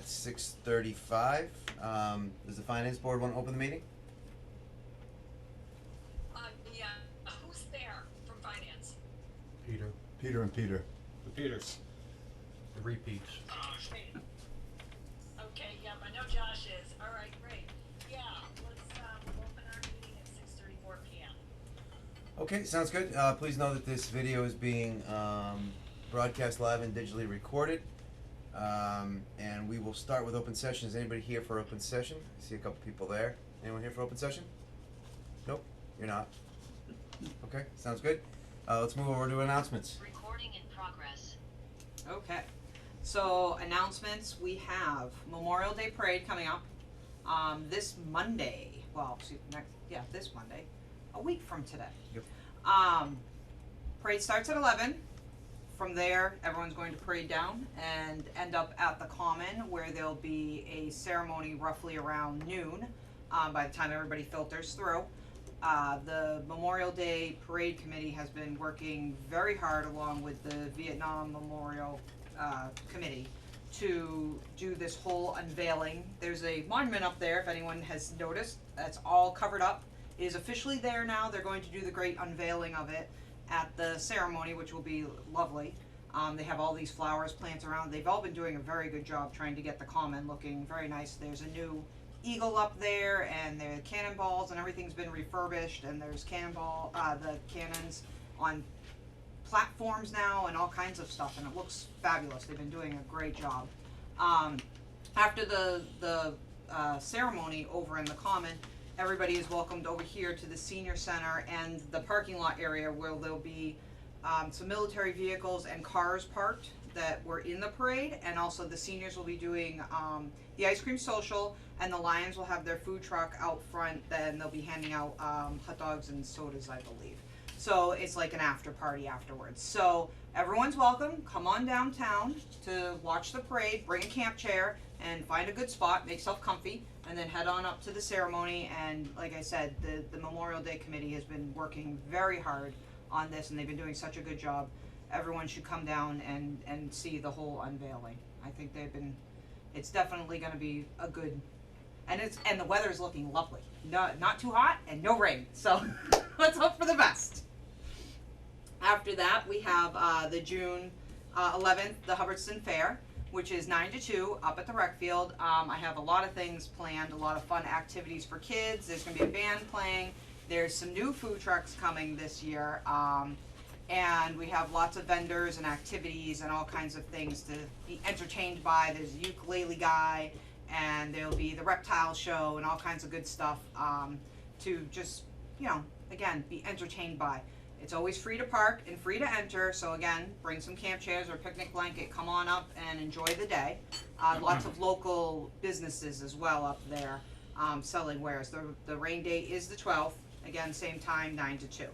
6:35. Does the Finance Board want to open the meeting? Yeah, who's there from finance? Peter. Peter and Peter. The Peters. The repeats. Okay, yeah, I know Josh is, alright, great. Yeah, let's, we'll open our meeting at 6:34 PM. Okay, sounds good. Please know that this video is being broadcast live and digitally recorded. And we will start with open session. Is anybody here for open session? I see a couple people there. Anyone here for open session? Nope, you're not. Okay, sounds good. Let's move over to announcements. Recording in progress. Okay, so announcements, we have Memorial Day Parade coming up, this Monday, this Monday, a week from today. Yep. Parade starts at 11, from there, everyone's going to parade down and end up at the Common, where there'll be a ceremony roughly around noon, by the time everybody filters through. The Memorial Day Parade Committee has been working very hard along with the Vietnam Memorial Committee to do this whole unveiling. There's a monument up there, if anyone has noticed, that's all covered up. It is officially there now. They're going to do the great unveiling of it at the ceremony, which will be lovely. They have all these flowers, plants around. They've all been doing a very good job trying to get the Common looking very nice. There's a new eagle up there, and there are cannonballs, and everything's been refurbished, and there's the cannons on platforms now, and all kinds of stuff, and it looks fabulous. They've been doing a great job. After the ceremony over in the Common, everybody is welcomed over here to the senior center and the parking lot area, where there'll be some military vehicles and cars parked that were in the parade, and also the seniors will be doing the ice cream social, and the Lions will have their food truck out front. Then they'll be handing out hot dogs and sodas, I believe. So it's like an after party afterwards. So everyone's welcome. Come on downtown to watch the parade, bring a camp chair, and find a good spot, make yourself comfy, and then head on up to the ceremony. And like I said, the Memorial Day Committee has been working very hard on this, and they've been doing such a good job. Everyone should come down and see the whole unveiling. I think it's definitely gonna be a good, and the weather is looking lovely. Not too hot and no rain, so let's hope for the best. After that, we have the June 11th, the Hubbardston Fair, which is 9 to 2 up at the rec field. I have a lot of things planned, a lot of fun activities for kids. There's gonna be a band playing. There's some new food trucks coming this year, and we have lots of vendors and activities and all kinds of things to be entertained by. There's a ukulele guy, and there'll be the reptile show and all kinds of good stuff to just, again, be entertained by. It's always free to park and free to enter, so again, bring some camp chairs or a picnic blanket, come on up and enjoy the day. Lots of local businesses as well up there selling wares. The rain date is the 12th, again, same time, 9 to 2.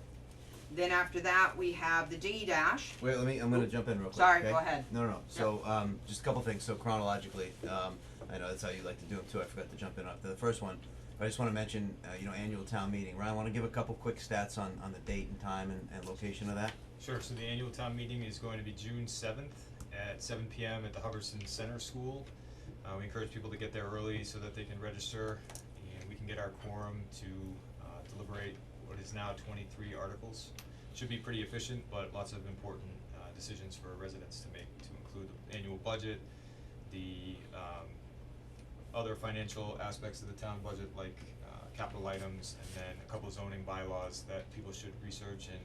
Then after that, we have the Dinghy Dash. Wait, I'm gonna jump in real quick. Sorry, okay? go ahead. No. So, just a couple things. So chronologically, I know that's how you like to do them too. I forgot to jump in after the first one. But I just want to mention, annual town meeting. Ryan, want to give a couple quick stats on the date and time and location of that? Sure, so the annual town meeting is going to be June 7th at 7 p.m. at the Hubbardston Center School. We encourage people to get there early so that they can register, and we can get our quorum to deliberate what is now 23 articles. Should be pretty efficient, but lots of important decisions for residents to make, to include the annual budget, the other financial aspects of the town budget, like capital items, and then a couple of zoning bylaws that people should research and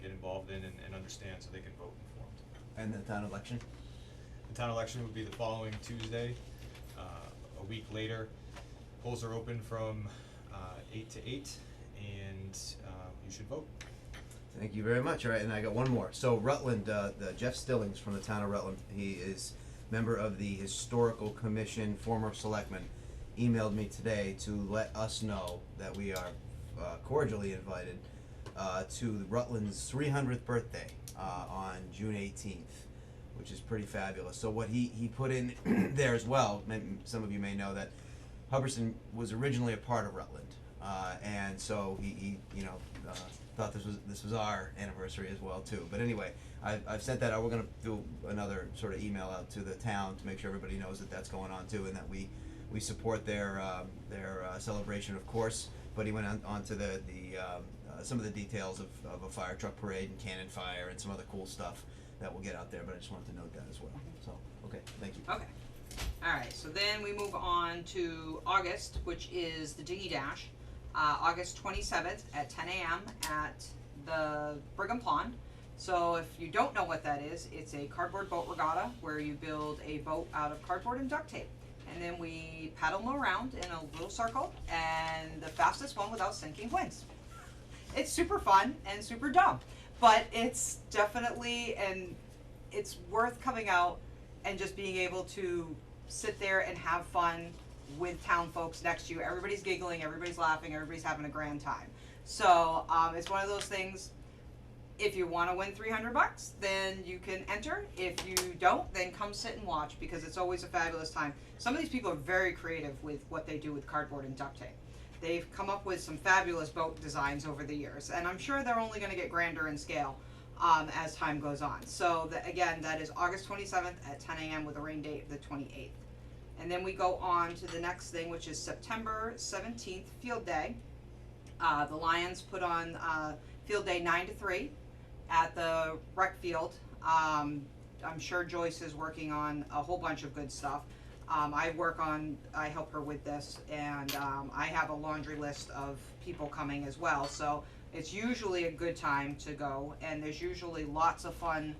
get involved in and understand so they can vote informed. And the town election? The town election would be the following Tuesday, a week later. Polls are open from 8 to 8, and you should vote. Thank you very much. All right, and I got one more. So Rutland, the Jeff Stillings from the town of Rutland, he is member of the Historical Commission, former selectman, emailed me today to let us know that we are cordially invited to Rutland's 300th birthday on June 18th, which is pretty fabulous. So what he put in there as well, some of you may know that Hubbardston was originally a part of Rutland, and so he thought this was our anniversary as well too. But anyway, I've sent that out. We're gonna do another sort of email out to the town to make sure everybody knows that that's going on too, and that we support their celebration, of course. But he went on to the some of the details of a fire truck parade and cannon fire and some other cool stuff that we'll get out there. But I just wanted to note that as well. So okay, thank you. Okay. Alright, so then we move on to August, which is the Dinghy Dash. August 27th at 10 a.m. at the Brigham Pond. So if you don't know what that is, it's a cardboard boat regatta where you build a boat out of cardboard and duct tape. And then we paddle them around in a little circle, and the fastest one without sinking wins. It's super fun and super dumb, but it's definitely, and it's worth coming out and just being able to sit there and have fun with town folks next to you. Everybody's giggling, everybody's laughing, everybody's having a grand time. So it's one of those things. If you want to win $300, then you can enter. If you don't, then come sit and watch, because it's always a fabulous time. Some of these people are very creative with what they do with cardboard and duct tape. They've come up with some fabulous boat designs over the years, and I'm sure they're only going to get grander in scale as time goes on. So again, that is August 27th at 10 a.m. with a rain date of the 28th. And then we go on to the next thing, which is September 17th, Field Day. The Lions put on Field Day 9 to 3 at the rec field. I'm sure Joyce is working on a whole bunch of good stuff. I help her with this, and I have a laundry list of people coming as well. So it's usually a good time to go, and there's usually lots of fun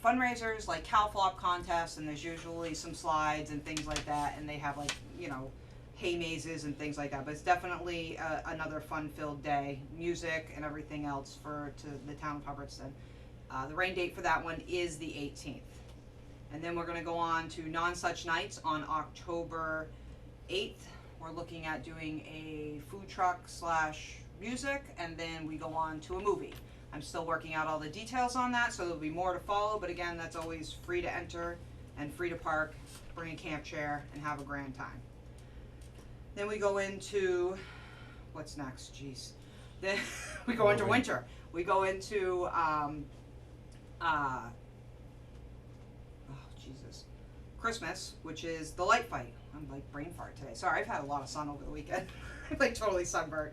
fundraisers like cow flop contests, and there's usually some slides and things like that, and they have, like, you know, hay mazes and things like that. But it's definitely another fun-filled day, music and everything else to the town of Hubbardston. The rain date for that one is the 18th. And then we're going to go on to Non-Such Nights on October 8th. We're looking at doing a food truck / music, and then we go on to a movie. I'm still working out all the details on that, so there'll be more to follow, but again, that's always free to enter and free to park, bring a camp chair, and have a grand time. Then we go into, what's next? Jeez. Then we go into winter. We go into, Christmas, which is the light fight. I'm like brain fart today. Sorry, I've had a lot of sun over the weekend. I'm like totally sunburned.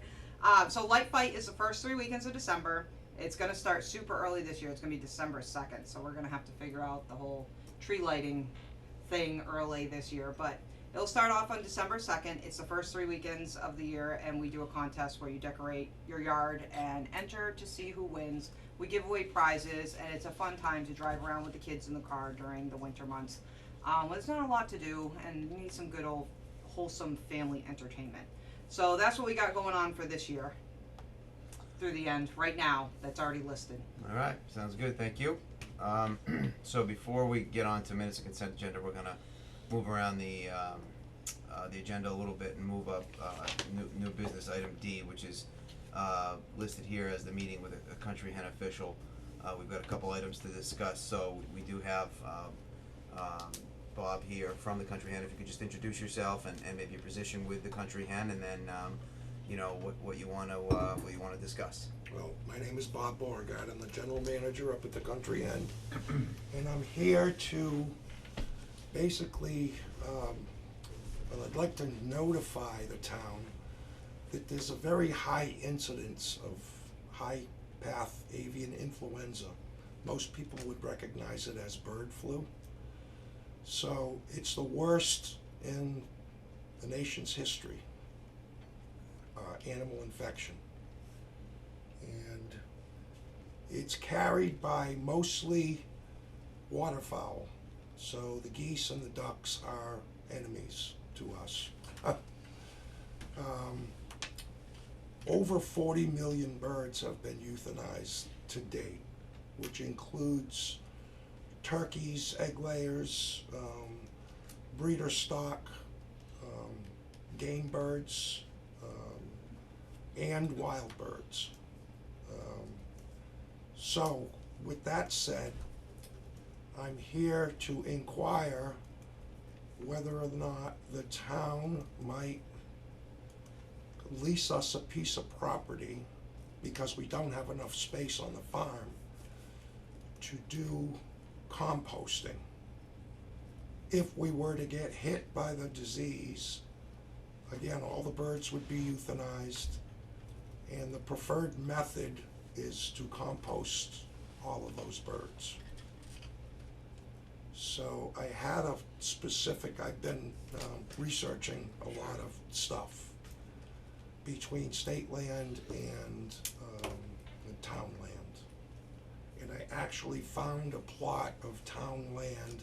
So light fight is the first 3 weekends of December. It's going to start super early this year. It's going to be December 2nd. So we're going to have to figure out the whole tree lighting thing early this year. But it'll start off on December 2nd. It's the first 3 weekends of the year, and we do a contest where you decorate your yard and enter to see who wins. We give away prizes, and it's a fun time to drive around with the kids in the car during the winter months. There's not a lot to do, and you need some good old wholesome family entertainment. So that's what we got going on for this year through the end right now. That's already listed. All right, sounds good. Thank you. So before we get on to minutes and consent agenda, we're gonna move around the agenda a little bit and move up new business item D, which is listed here as the meeting with a country hen official. We've got a couple items to discuss, so we do have Bob here from the Country Hen. If you could just introduce yourself and maybe your position with the Country Hen, and then you know what you want to discuss. Well, my name is Bob Beauregard. I'm the general manager up at the Country Hen, and I'm here to basically, I'd like to notify the town that there's a very high incidence of high path avian influenza. Most people would recognize it as bird flu. So it's the worst in the nation's history, animal infection. And it's carried by mostly waterfowl. So the geese and the ducks are enemies to us. Over 40 million birds have been euthanized to date, which includes turkeys, egg layers, breeder stock, game birds, and wild birds. So, with that said, I'm here to inquire whether or not the town might lease us a piece of property because we don't have enough space on the farm to do composting. If we were to get hit by the disease, again, all the birds would be euthanized, and the preferred method is to compost all of those birds. So I had a specific, I've been researching a lot of stuff between state land and town land. And I actually found a plot of town land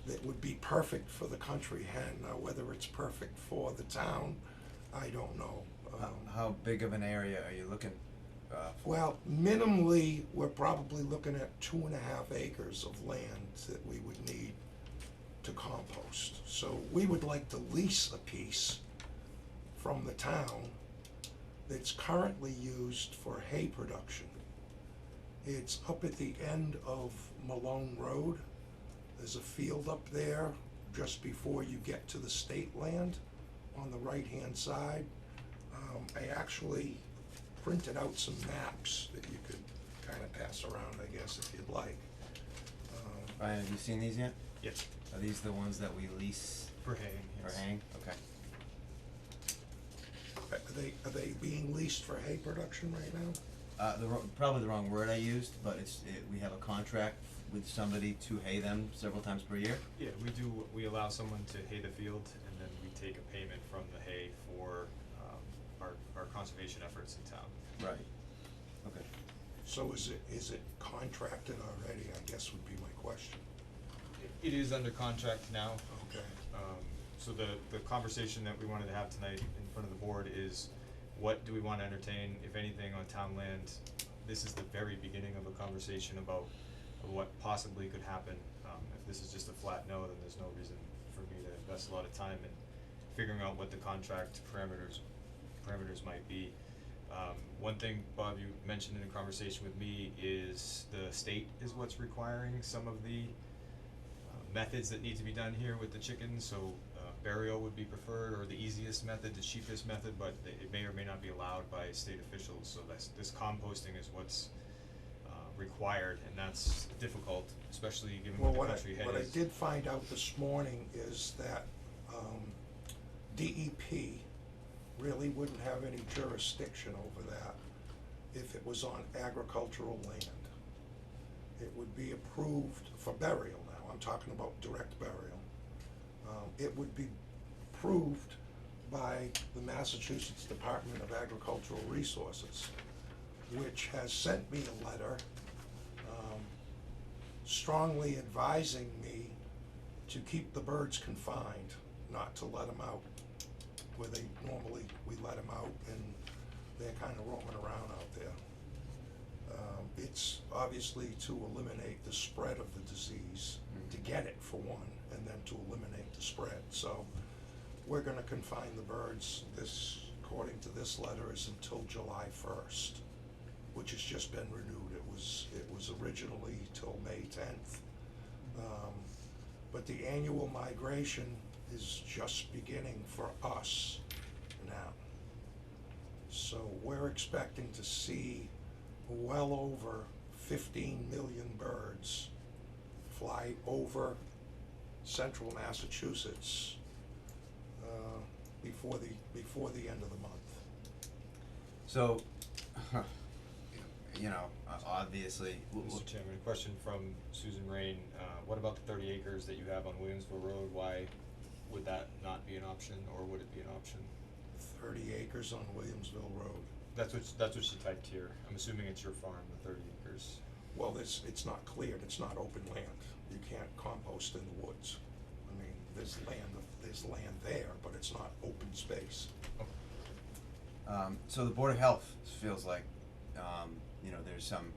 that would be perfect for the country hen. Now, whether it's perfect for the town, I don't know. How big of an area are you looking for? Well, minimally, we're probably looking at 2.5 acres of land that we would need to compost. So we would like to lease a piece from the town that's currently used for hay production. It's up at the end of Malone Road. There's a field up there just before you get to the state land on the right-hand side. I actually printed out some maps that you could kind of pass around, I guess, if you'd like. Ryan, have you seen these yet? Yes. Are these the ones that we lease For haying, for yes. haying? Okay. Are they being leased for hay production right now? Probably the wrong word I used, but we have a contract with somebody to hay them several times per year. Yeah, we allow someone to hay the field, and then we take a payment from the hay for our conservation efforts in town. Right. Okay. So is it contracted already, I guess would be my question. It is under contract now. Okay. So the conversation that we wanted to have tonight in front of the board is, what do we wanna entertain, if anything, on town land? This is the very beginning of a conversation about what possibly could happen. If this is just a flat no, then there's no reason for me to invest a lot of time in figuring out what the contract parameters might be. One thing, Bob, you mentioned in a conversation with me is the state is what's requiring some of the methods that need to be done here with the chickens, so burial would be preferred, or the easiest method, the cheapest method, but it may or may not be allowed by state officials, so this composting is what's required, and that's difficult, especially given what the country has. What I did find out this morning is that DEP really wouldn't have any jurisdiction over that if it was on agricultural land. It would be approved for burial now, I'm talking about direct burial. It would be approved by the Massachusetts Department of Agricultural Resources, which has sent me a letter strongly advising me to keep the birds confined, not to let them out where they normally, we let them out and they're kind of roaming around out there. It's obviously to eliminate the spread of the disease, to get it for one, and then to eliminate the spread. So we're gonna confine the birds, according to this letter, is until July 1st, which has just been renewed. It was originally till May 10th. But the annual migration is just beginning for us now. So we're expecting to see well over 15 million birds fly over central Massachusetts before the end of the month. So, obviously, Mr. Chairman, a question from Susan Rain, what about the 30 acres that you have on Williamsville Road? Why would that not be an option, or would it be an option? 30 acres on Williamsville Road. That's what she typed here. I'm assuming it's your farm, the 30 acres. Well, it's not cleared, it's not open land. You can't compost in the woods. I mean, there's land there, but it's not open space. so the Board of Health feels like, there's some,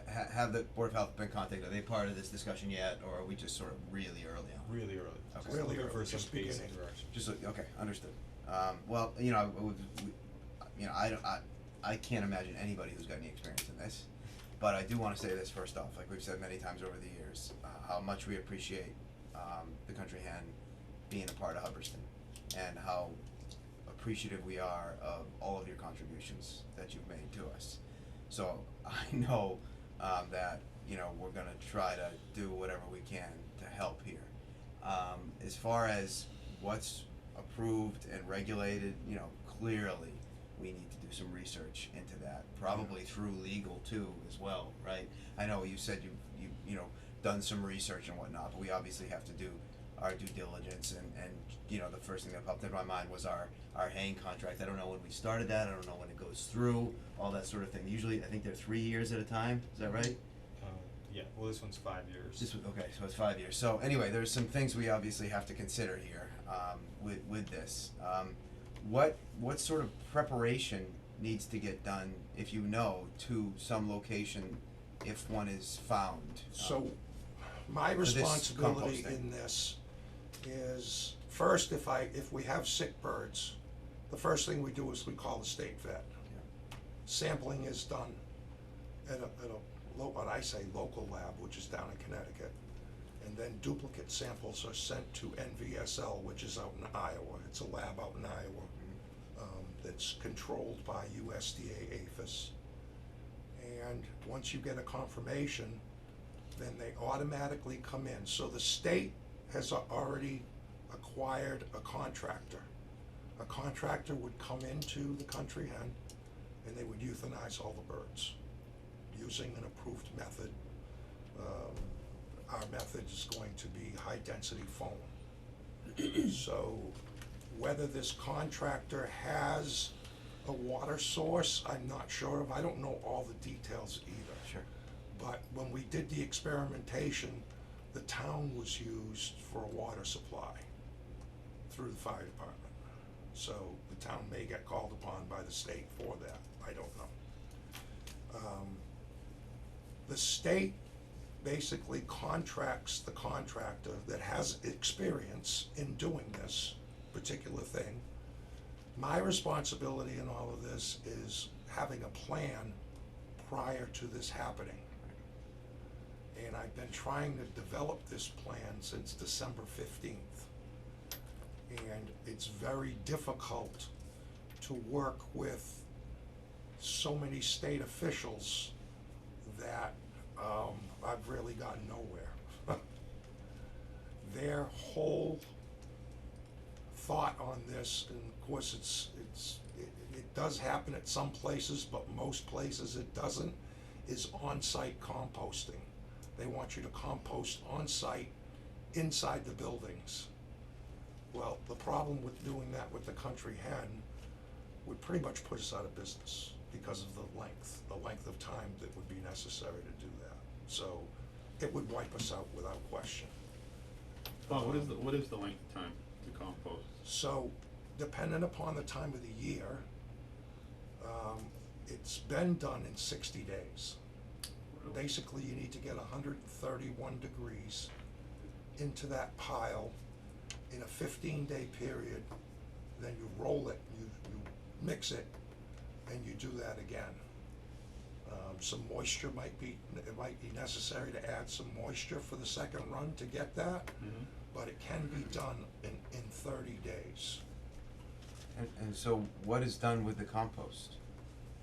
have the Board of Health been contacted? Are they part of this discussion yet, or are we just sort of really early on? Really early. Okay. Just Really looking early, for some just basic beginning. direction. Okay, understood. Well, I can't imagine anybody who's got any experience in this, but I do wanna say this first off, like we've said many times over the years, how much we appreciate, the country hen being a part of Hubbardston, and how appreciative we are of all of your contributions that you've made to us. So I know that, you know, we're gonna try to do whatever we can to help here. As far as what's approved and regulated, you know, clearly we need to do some research into that, probably through legal too as well, right? I know you said you know, done some research and whatnot, but we obviously have to do our due diligence, and you know, the first thing that popped into my mind was our haying contract. I don't know when we started that, I don't know when it goes through, all that sort of thing. Usually, I think they're 3 years at a time, is that right? Yeah, well, this one's 5 years. Okay, so it's 5 years. So anyway, there's some things we obviously have to consider here, with this. What sort of preparation needs to get done, if you know, to some location if one is found? So, my this responsibility composting. in this is, first, if we have sick birds, the first thing we do is we call the state vet. Sampling is done at a what I say local lab, which is down in Connecticut. And then duplicate samples are sent to NVSL, which is out in Iowa. It's a lab out in Iowa, that's controlled by USDA APHIS. And once you get a confirmation, then they automatically come in. So the state has already acquired a contractor. A contractor would come into the country hen and they would euthanize all the birds using an approved method. Our method is going to be high density foam. So whether this contractor has a water source, I'm not sure of. I don't know all the details either. Sure. But when we did the experimentation, the town was used for a water supply through the fire department. So the town may get called upon by the state for that, I don't know. The state basically contracts the contractor that has experience in doing this particular thing. My responsibility in all of this is having a plan prior to this happening. And I've been trying to develop this plan since December 15th. And it's very difficult to work with so many state officials that I've really gotten nowhere. Their whole thought on this, and of course it does happen at some places, but most places it doesn't, is on-site composting. They want you to compost on-site inside the buildings. Well, the problem with doing that with the country hen would pretty much put us out of business because of the length of time that would be necessary to do that. So it would wipe us out without question. Bob, what is the length of time to compost? So, dependent upon the time of the year, it's been done in 60 days. Really? Basically, you need to get 131 degrees into that pile in a 15-day period, then you roll it, you mix it, and you do that again. Some moisture might be necessary to add some moisture for the second run to get that, but it can be done in 30 days. And so what is done with the compost?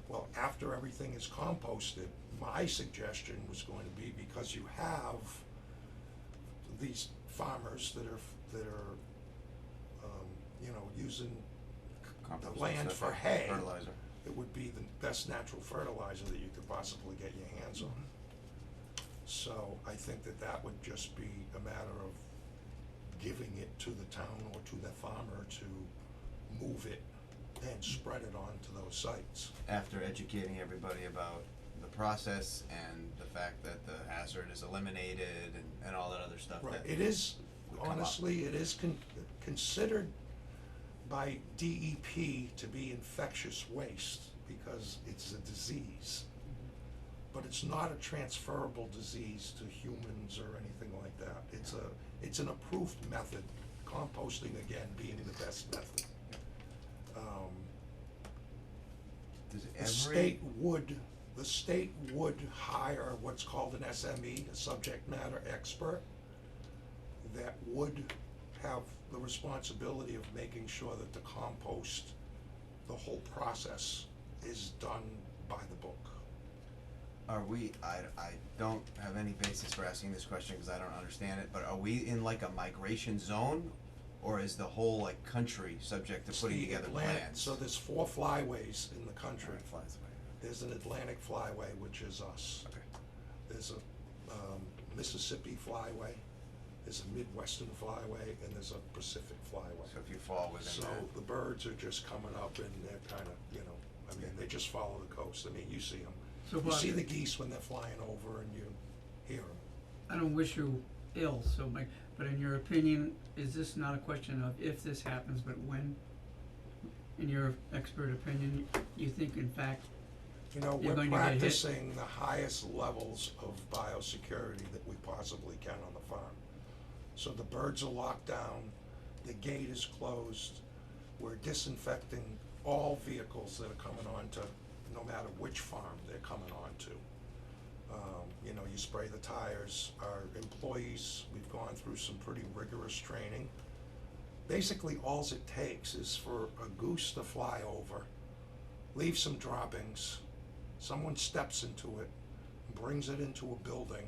Well, after everything is composted, my suggestion was going to be, because you have these farmers that are using Compost the land instead for of hay, fertilizer. it would be the best natural fertilizer that you could possibly get your hands on. So I think that would just be a matter of giving it to the town or to the farmer to move it and spread it on to those sites. After educating everybody about the process and the fact that the hazard is eliminated and all that other stuff. Right, that it is, would come up. honestly, it is considered by DEP to be infectious waste because it's a disease. But it's not a transferable disease to humans or anything like that. It's an approved method, composting again being the best method. Does The state would hire what's called an SME, a subject matter expert, that would have the responsibility of making sure that the compost, the whole process is done by the book. Are we, I don't have any basis for asking this question because I don't understand it, but are we in like a migration zone? Or is the whole like country subject to It's putting the together Atlantic- plans? So there's 4 flyways in the country. Alright, flies away. There's an Atlantic flyway, which is us. Okay. There's a Mississippi flyway, there's a Midwestern flyway, and there's a Pacific flyway. So if you fall within So that. the birds are just coming up and they're kinda, you know, I mean, they just follow the coast. I mean, you see them. So You Bob, see the geese when they're flying over and you hear them. I don't wish you ill, so but in your opinion, is this not a question of if this happens, but when? In your expert opinion, you think in fact, You know, You're we're going to get hit? practicing the highest levels of biosecurity that we possibly can on the farm. So the birds are locked down, the gate is closed, we're disinfecting all vehicles that are coming onto, no matter which farm they're coming onto. You know, you spray the tires, our employees, we've gone through some pretty rigorous training. Basically, alls it takes is for a goose to fly over, leave some droppings, someone steps into it, brings it into a building,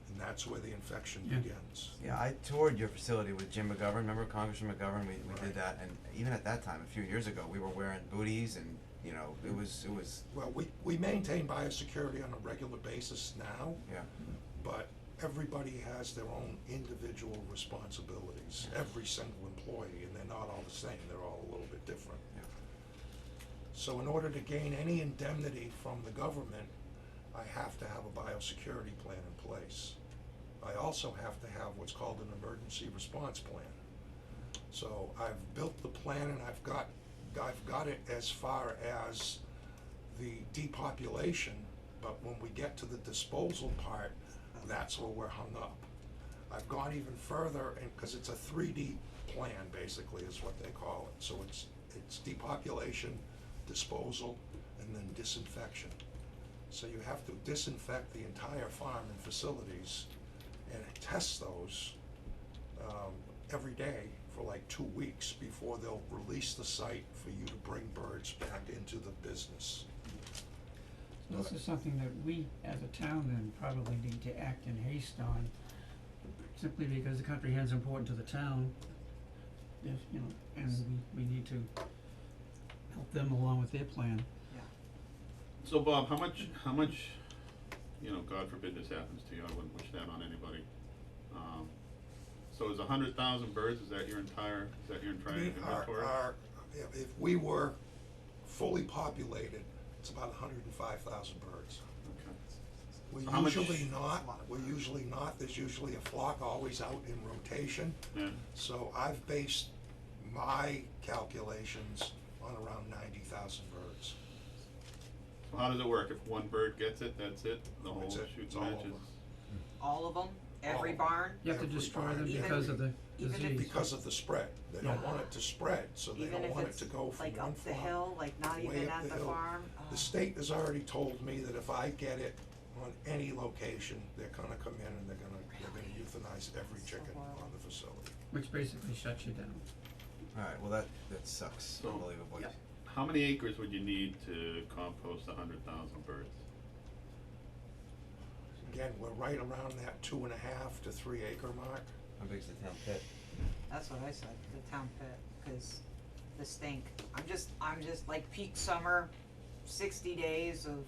and that's where the infection Yeah. begins. Yeah, I toured your facility with Jim McGovern, remember Congressman McGovern, we Right. did that, and even at that time, a few years ago, we were wearing booties and, you know, it was, Well, we maintain biosecurity on a regular basis now, yeah. but everybody has their own individual responsibilities, every single employee, and they're not all the same, they're all a little bit different. Yeah. So in order to gain any indemnity from the government, I have to have a biosecurity plan in place. I also have to have what's called an emergency response plan. So I've built the plan and I've got it as far as the depopulation, but when we get to the disposal part, that's where we're hung up. I've gone even further, and, cause it's a 3D plan basically is what they call it, so it's depopulation, disposal, and then disinfection. So you have to disinfect the entire farm and facilities and test those every day for like 2 weeks before they'll release the site for you to bring birds back into the business. this is something that we as a town then probably need to act in haste on, simply because the country is important to the town. If, you know, and we need to help them along with their plan. So Bob, how much, you know, God forbid this happens to you, I wouldn't wish that on anybody. So is 100,000 birds, is that your entire inventory? If we were fully populated, it's about 105,000 birds. Okay. We're So how much- usually not, there's usually a flock always out in rotation. Yeah, So I've based my calculations on around 90,000 birds. so how does it work? If one bird gets it, that's it? The whole That's it. shoots It's all matches? over. all of them, every All. barn, You have to Every destroy barn. them Even- because of the even if- disease. Because of the spread, they don't Yeah. want it to spread, so they even don't if want it it's to go from like one up the flock. hill, like not way even up at the the hill. farm. The state has already told me that if I get it on any location, they're gonna come in and they're gonna euthanize every So chicken horrible. on the facility. Which basically shuts you down. Alright, well that sucks, So- unbelievably. Yeah. How many acres would you need to compost 100,000 birds? Again, we're right around that 2.5 to 3 acre mark. How big's the town pit? That's what I said, the town pit, cause the stink, I'm just like peak summer, 60 days of,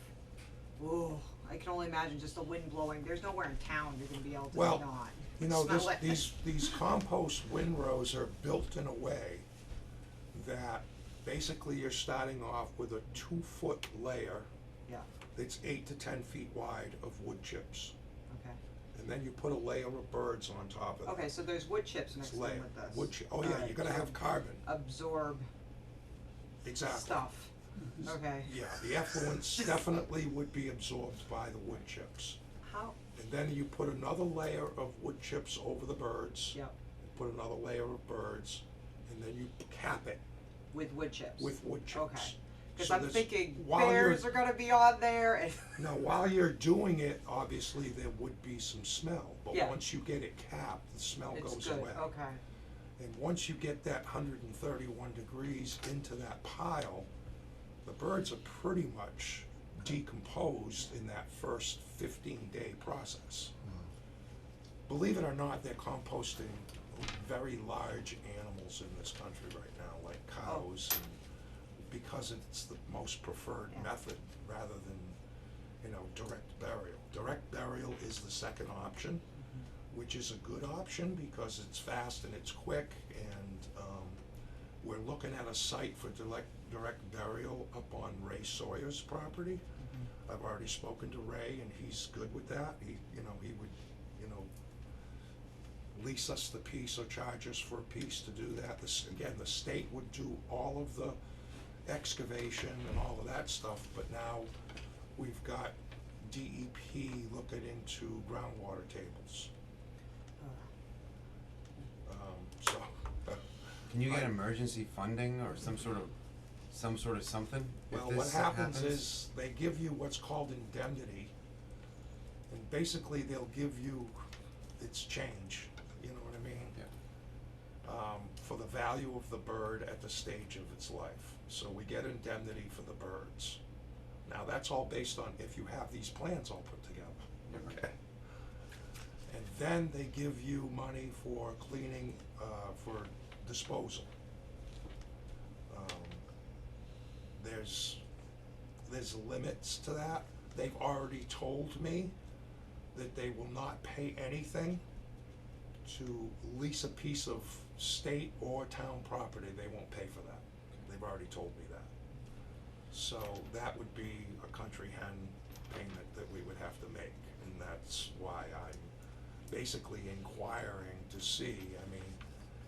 ooh, I can only imagine just the wind blowing, there's nowhere in town you're gonna be able to Well, not You know, smell it. these compost windrows are built in a way that basically you're starting off with a 2-foot layer Yeah, that's 8 to 10 feet wide of wood chips. okay, And then you put a layer of birds on top of that. okay, so there's wood chips It's mixed in layer, with this. wood oh yeah, Alright, you're gonna so have carbon, absorb exactly. stuff, okay. Yeah, the effluents definitely would be absorbed by the wood chips. How, And then you put another layer of wood chips over the birds. yep, Put another layer of birds, and then you cap it with wood chips. with wood chips. Okay. Cause So I'm there's- thinking while you're- bears are gonna be on there and. Now, while you're doing it, obviously there would be some smell, but Yeah. once you get it capped, the smell It's goes good, away. okay, And once you get that 131 degrees into that pile, the birds are pretty much decomposed in that first 15-day process. Believe it or not, they're composting very large animals in this country right now, like cows, and because it's the most preferred Yeah. method rather than, direct burial. Direct burial is the second option, which is a good option because it's fast and it's quick, and we're looking at a site for direct burial up on Ray Sawyer's property. I've already spoken to Ray and he's good with that. He would, lease us the piece or charge us for a piece to do that. The state would do all of the excavation and all of that stuff, but now we've got DEP looking into groundwater tables. So. Can you get I- emergency funding or some sort of something? if Well, what this happens is they give you what's called indemnity, and basically they'll give you its change, you know what I mean? Yeah. For the value of the bird at the stage of its life. So we get indemnity for the birds. Now, that's all based on if you have these plans all put together, okay? And then they give you money for cleaning, for disposal. There's limits to that. They've already told me that they will not pay anything to lease a piece of state or town property. They won't pay for that. They've already told me that. So that would be a country hen payment that we would have to make, and that's why I'm basically inquiring to see,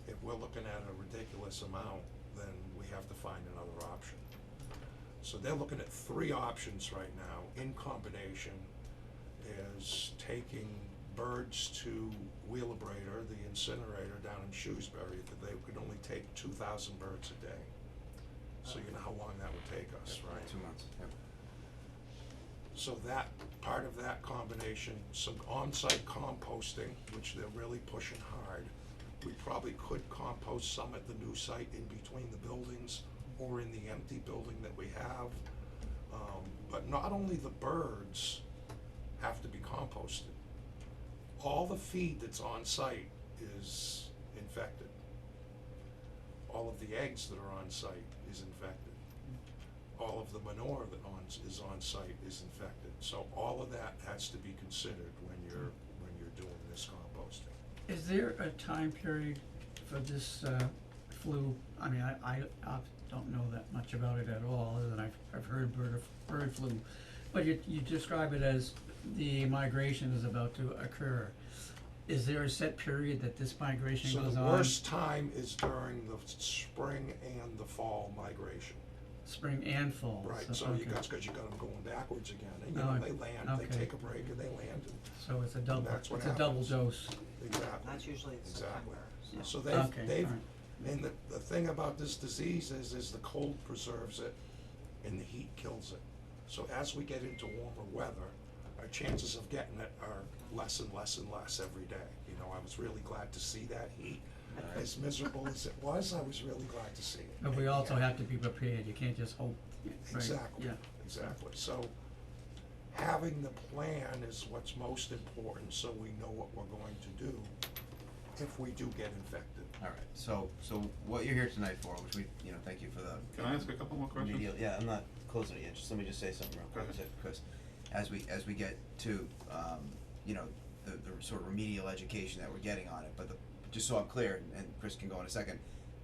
if we're looking at a ridiculous amount, then we have to find another option. So they're looking at 3 options right now in combination, is taking birds to Wheelabrator, the incinerator down in Shrewsbury, that they could only take 2,000 birds a day. So you know how long that would take us, right? 2 months, yep. So that, part of that combination, some on-site composting, which they're really pushing hard. We probably could compost some at the new site in between the buildings or in the empty building that we have. But not only the birds have to be composted, all the feed that's on site is infected. All of the eggs that are on site is infected. All of the manure that is on site is infected. So all of that has to be considered when you're doing this composting. Is there a time period for this flu? I mean, I don't know that much about it at all, other than I've heard bird flu. But you describe it as the migration is about to occur. Is there a set period that this migration So goes the on? worst time is during the spring and the fall migration. Spring and fall? Right, so so okay. you got them going backwards again, and they land, okay. they take a break and they land, and So it's a double, that's what it's a double happens. dose. exactly. That's usually Exactly. September, So Okay, they've, alright. and the thing about this disease is the cold preserves it and the heat kills it. So as we get into warmer weather, our chances of getting it are less and less and less every day. I was really glad to see that heat. As miserable as it was, I was really glad to see it. But we And also yeah, have to be prepared, you can't just hope, right? Exactly, Yeah. exactly. So having the plan is what's most important, so we know what we're going to do if we do get infected. Alright, so what you're here tonight for, which we, thank you for the. Can I ask a couple more questions? remedial- Yeah, I'm not closing it yet, let me just say something real quick, Go ahead. Chris. As we get to, the sort of remedial education that we're getting on it, but just so I'm clear, and Chris can go in a second,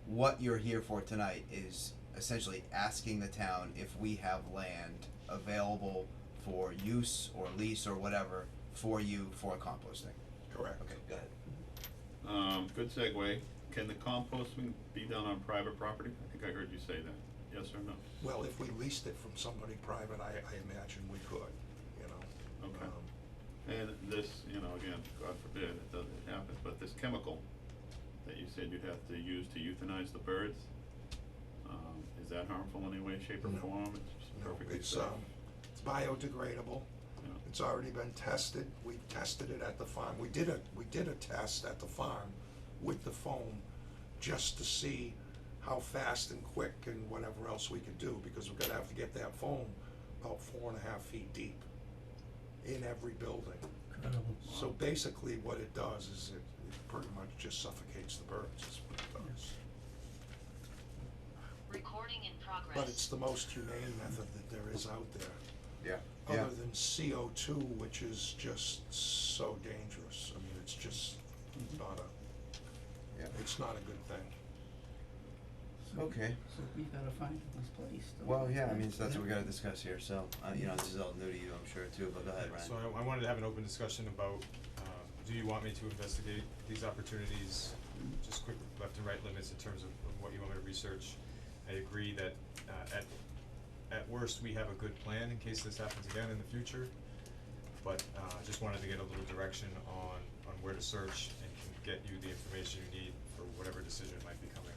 what you're here for tonight is essentially asking the town if we have land available for use or lease or whatever for you for composting. Correct. Okay, go ahead. Good segue. Can the composting be done on private property? I think I heard you say that. Yes or no? Well, if we leased it from somebody private, I imagine we could, Okay. And this, again, God forbid it doesn't happen, but this chemical that you said you'd have to use to euthanize the birds, is that harmful in any way, shape, or No. form? It's just No, perfectly it's safe. biodegradable. Yeah. It's already been tested. We've tested it at the farm. We did a test at the farm with the foam just to see how fast and quick and whatever else we could do, because we're gonna have to get that foam about 4.5 feet deep in every building. Incredible. So basically what it does is it pretty much just suffocates the birds, is what it does. Recording in progress. But it's the most humane method that there is out there, Yeah. other than CO2, which is just so dangerous. I mean, it's just not Yeah. it's not a good thing. Okay. So we gotta find this place. don't Well, we? yeah, I mean, so that's Yeah. what we gotta discuss here, so, you know, this is all new to you, I'm sure, too, but go ahead, Ryan. So I wanted to have an open discussion about, do you want me to investigate these opportunities, just quick left and right limits in terms of what you want me to research? I agree that, at worst, we have a good plan in case this happens again in the future, but, just wanted to get a little direction on where to search and can get you the information you need for whatever decision might be coming.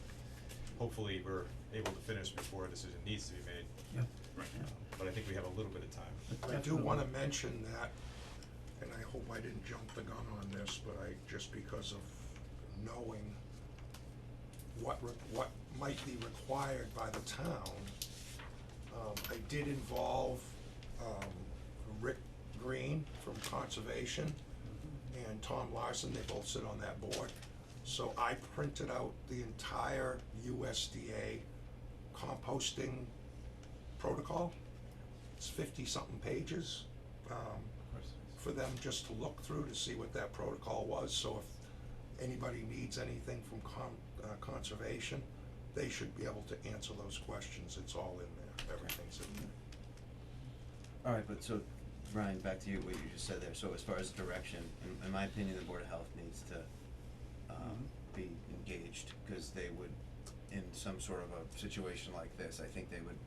Hopefully, we're able to finish before a decision needs to be made, Yeah. Right. Yeah. but I think we have a little bit of time. But I do definitely- wanna mention that, and I hope I didn't jump the gun on this, but just because of knowing what might be required by the town, I did involve, Rick Green from Conservation and Tom Larson, they both sit on that board. So I printed out the entire USDA composting protocol. It's 50-something pages, for them just to look through to see what that protocol was. So if anybody needs anything from conservation, they should be able to answer those questions. It's all in there, everything's in there. Alright, but so, Ryan, back to you, what you just said there, so as far as direction, in my opinion, the Board of Health needs to, be engaged, cause they would, in some sort of a situation like this, I think they would,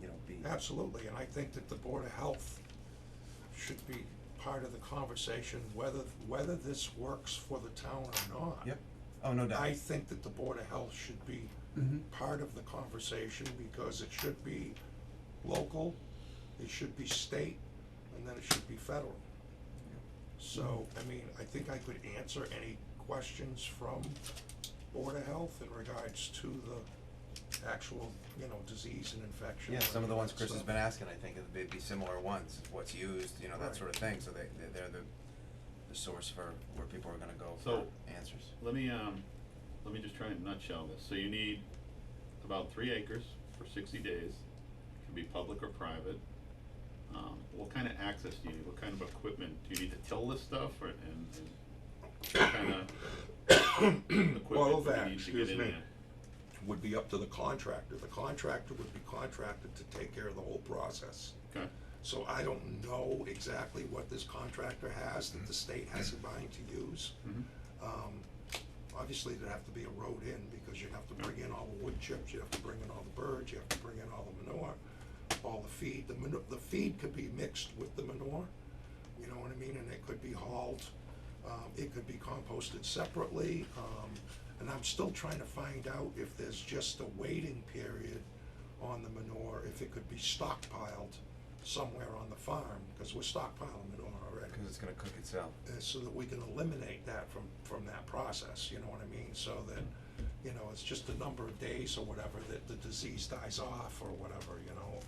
you know, be. Absolutely, and I think that the Board of Health should be part of the conversation, whether this works for the town or not. Yep, oh, no doubt. I think that the Board of Health should be Mhm. part of the conversation, because it should be local, it should be state, and then it should be federal. So, I mean, I think I could answer any questions from Board of Health in regards to the actual, you know, disease and infection. Yeah, and some of the ones that Chris has stuff. been asking, I think, they'd be similar ones, what's used, you know, that Right. sort of thing, so they're the source for where people are gonna go for So- answers. Let me just try and nutshell this. So you need about 3 acres for 60 days, can be public or private. What kind of access do you need? What kind of equipment? Do you need to till this stuff, or, and what kind of All equipment of do that, you need to excuse get in me, there? would be up to the contractor. The contractor would be contracted to take care of the whole process. Okay, So I don't know exactly what this contractor has that the state has in mind to use. Obviously, there'd have to be a road in, because you'd have to bring in all the wood chips, you'd have to bring in all the birds, you have to bring in all the manure, all the feed. The feed could be mixed with the manure, you know what I mean, and it could be hauled, it could be composted separately, and I'm still trying to find out if there's just a waiting period on the manure, if it could be stockpiled somewhere on the farm, because we're stockpiling manure already. Cause it's gonna cook itself. So that we can eliminate that from that process, you know what I mean, so that, you know, it's just a number of days or whatever that the disease dies off or whatever, you know,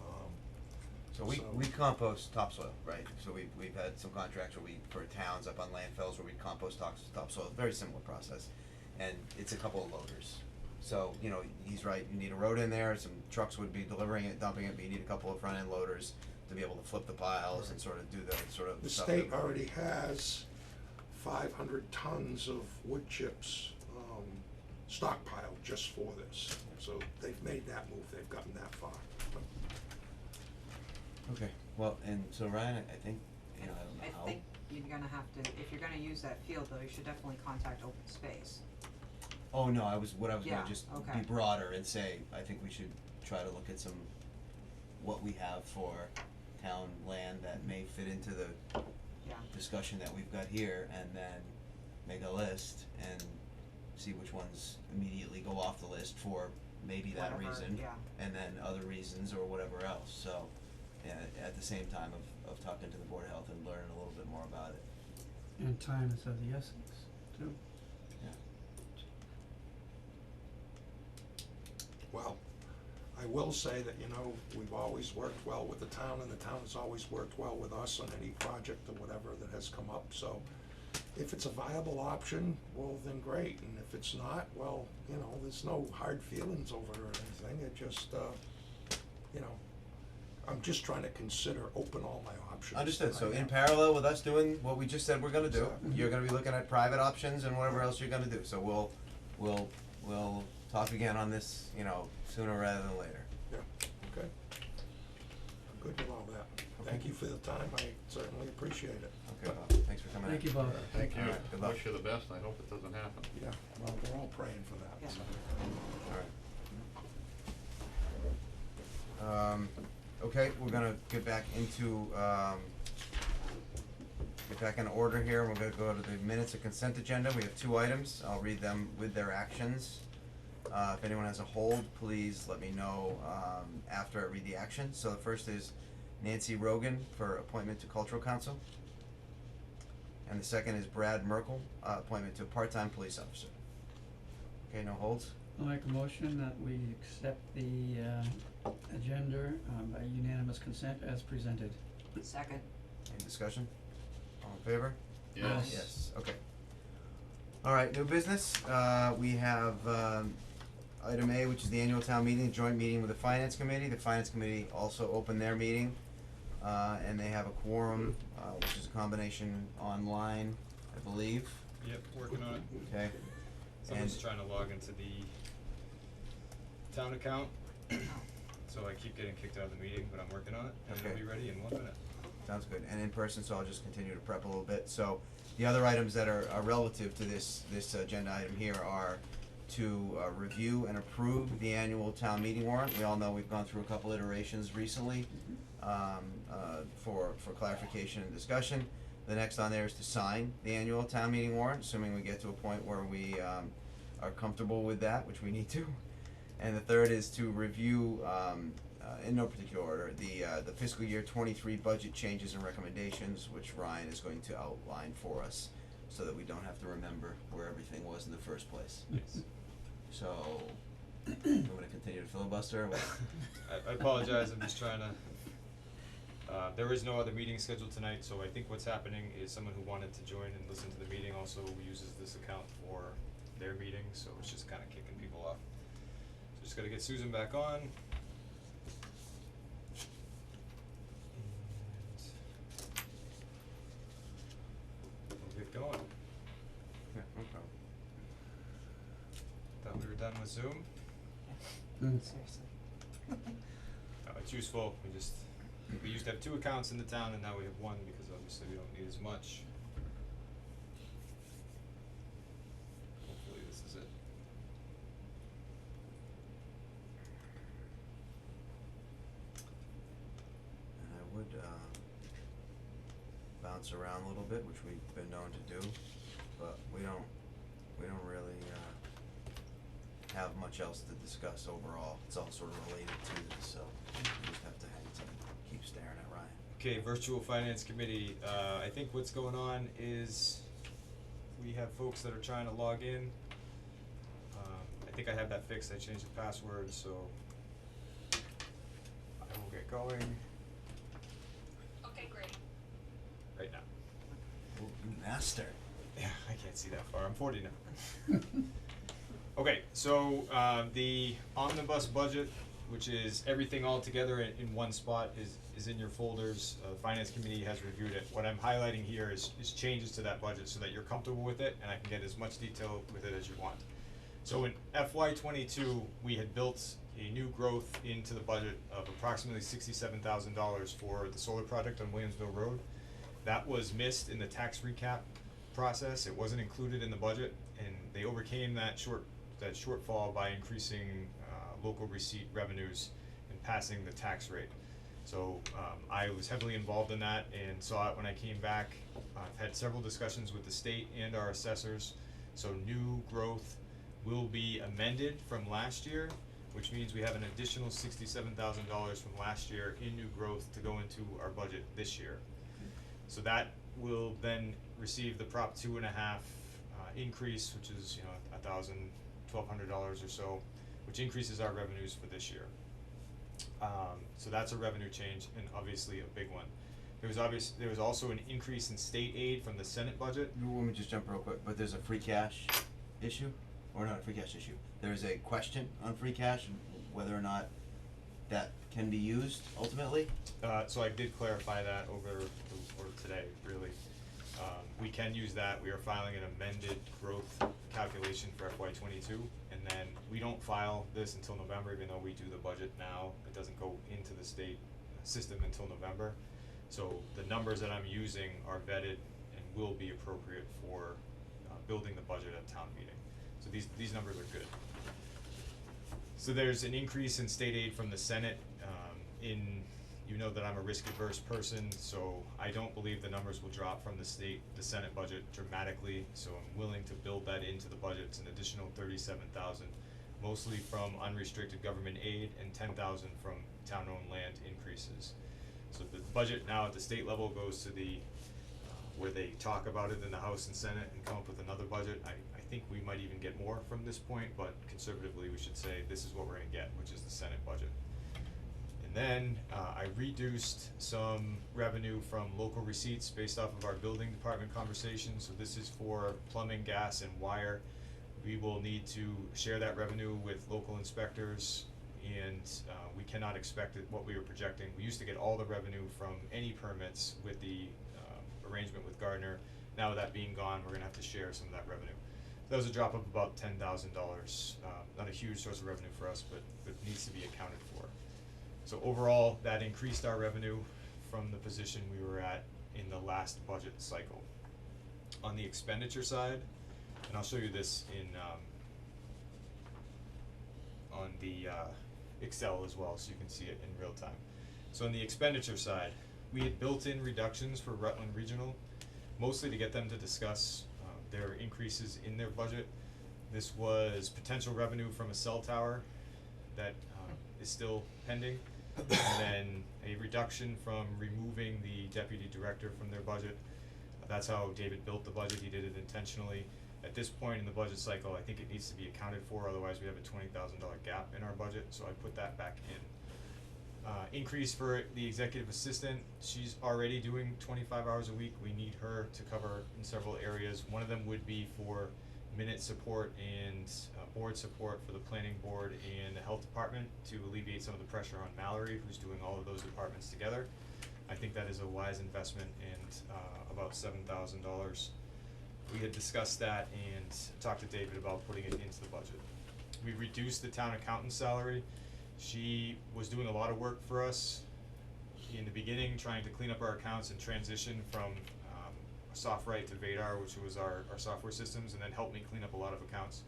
So we So- compost topsoil, right? So we've had some contracts where for towns up on landfills where we compost topsoil, very similar process. And it's a couple of loaders. So, you know, he's right, you need a road in there, some trucks would be delivering it, dumping it, but you need a couple of front end loaders to be able to flip the piles and sort of do the sort of the stuff. state that- already has 500 tons of wood chips, stockpiled just for this. So they've made that move, they've gotten that far. Okay, well, and so Ryan, I think, you know, I don't know how. I think you're gonna have to, if you're gonna use that field though, you should definitely contact open space. Oh, no, what I was Yeah, gonna just okay. be broader and say, I think we should try to look at what we have for town land that may fit into the Yeah. discussion that we've got here, and then make a list and see which ones immediately go off the list for maybe that Whatever, reason, yeah. and then other reasons or whatever else, so, at the same time of talking to the Board of Health and learning a little bit more about it. And time is of the essence, too. Yeah. well, I will say that, you know, we've always worked well with the town, and the town has always worked well with us on any project or whatever that has come up, so if it's a viable option, well, then great, and if it's not, well, you know, there's no hard feelings over it or anything, it just, you know, I'm just trying to consider open all my options. Understood, so right in now. parallel with us doing what we just said we're gonna do, Exactly. you're gonna be looking at private options and whatever else you're gonna do, so we'll talk again on this, you know, sooner rather than later. Yeah, okay. I'm good with all that. Thank you for the time, I certainly appreciate it. Okay, Bob, thanks for coming in. Thank you, Bob. Thank you. Alright, good luck. Wish you the best, I hope it doesn't happen. Yeah, well, we're all praying for that, Yeah. so. Alright. Okay, we're gonna get back into, get back in order here, we're gonna go to the minutes of consent agenda, we have 2 items, I'll read them with their actions. If anyone has a hold, please let me know, after I read the action. So the first is Nancy Rogan for appointment to Cultural Council. And the second is Brad Merkel, appointment to part-time police officer. Okay, no holds? I'll make a motion that we accept the agenda by unanimous consent as presented. Second. Any discussion? All in favor? Yes. Yes, okay. Alright, new business, we have, item A, which is the annual town meeting, joint meeting with the finance committee. The finance committee also opened their meeting, and they have a quorum, which is a combination online, I believe, Yep, working on it. okay? Someone's And- trying to log into the town account, so I keep getting kicked out of the meeting, but I'm working on it, and it'll Okay. be ready in 1 minute. Sounds good, and in person, so I'll just continue to prep a little bit. So, the other items that are relative to this agenda item here are to review and approve the annual town meeting warrant. We all know we've gone through a couple iterations recently, for clarification and discussion. The next on there is to sign the annual town meeting warrant, assuming we get to a point where we are comfortable with that, which we need to. And the third is to review, in no particular order, the fiscal year 23 budget changes and recommendations, which Ryan is going to outline for us, so that we don't have to remember where everything was in the first place. Yes. So, I'm gonna continue to filibuster, or what? I apologize, I'm just trying to, there is no other meeting scheduled tonight, so I think what's happening is someone who wanted to join and listen to the meeting also uses this account for their meeting, so it's just kinda kicking people off. So just gotta get Susan back on. And we'll get going. Yeah, no problem. Thought we were done with Zoom. Seriously. No, it's useful, we used to have 2 accounts in the town and now we have 1 because obviously we don't need as much. Hopefully this is it. And I would, bounce around a little bit, which we've been known to do, but we don't really, have much else to discuss overall. It's all sort of related to this, so we just have to keep staring at Ryan. Okay, virtual finance committee, I think what's going on is we have folks that are trying to log in. I think I have that fixed, I changed the password, so I will get going Okay, great. right now. Oh, you master. Yeah, I can't see that far, I'm 40 now. Okay, so the Omnibus Budget, which is everything all together in one spot, is in your folders. The Finance Committee has reviewed it. What I'm highlighting here is changes to that budget so that you're comfortable with it and I can get as much detail with it as you want. So in FY22, we had built a new growth into the budget of approximately $67,000 for the solar project on Williamsville Road. That was missed in the tax recap process. It wasn't included in the budget, and they overcame that shortfall by increasing local receipt revenues and passing the tax rate. So I was heavily involved in that and saw it when I came back. I've had several discussions with the state and our assessors. So new growth will be amended from last year, which means we have an additional $67,000 from last year in new growth to go into our budget this year. So that will then receive the Prop 2.5 increase, which is $1,000, $1,200 or so, which increases our revenues for this year. So that's a revenue change and obviously a big one. There was also an increase in state aid from the Senate budget. Let me just jump real quick, but there's a free cash issue, or not a free cash issue, there's a question on free cash, and whether or not that can be used ultimately. So I did clarify that or today, really. We can use that. We are filing an amended growth calculation for FY '22, and then we don't file this until November, even though we do the budget now. It doesn't go into the state system until November. So the numbers that I'm using are vetted and will be appropriate for building the budget at town meeting. So these numbers are good. So there's an increase in state aid from the Senate. You know that I'm a risk-averse person, so I don't believe the numbers will drop from the Senate budget dramatically. So I'm willing to build that into the budget. It's an additional $37,000, mostly from unrestricted government aid and $10,000 from town-owned land increases. So the budget now at the state level goes to the where they talk about it in the House and Senate and come up with another budget. I think we might even get more from this point, but conservatively we should say this is what we're gonna get, which is the Senate budget. And then I reduced some revenue from local receipts based off of our building department conversation. So this is for plumbing, gas, and wire. We will need to share that revenue with local inspectors, and we cannot expect what we were projecting. We used to get all the revenue from any permits with the arrangement with Gardner. Now with that being gone, we're gonna have to share some of that revenue. That was a drop of about $10,000. Not a huge source of revenue for us, but needs to be accounted for. So overall, that increased our revenue from the position we were at in the last budget cycle. On the expenditure side, and I'll show you this in on the Excel as well, so you can see it in real time. So on the expenditure side, we had built-in reductions for Rutland Regional, mostly to get them to discuss their increases in their budget. This was potential revenue from a cell tower that is still pending, and then a reduction from removing the deputy director from their budget. That's how David built the budget. He did it intentionally. At this point in the budget cycle, I think it needs to be accounted for, otherwise we have a $20,000 gap in our budget, so I put that back in. Increase for the executive assistant, she's already doing 25 hours a week. We need her to cover in several areas. One of them would be for minute support and board support for the planning board and the health department to alleviate some of the pressure on Mallory, who's doing all of those departments together. I think that is a wise investment, and about $7,000. We had discussed that and talked to David about putting it into the budget. We reduced the town accountant's salary. She was doing a lot of work for us in the beginning, trying to clean up our accounts and transition from SoftWrite to Vadar, which was our software systems, and then helped me clean up a lot of accounts.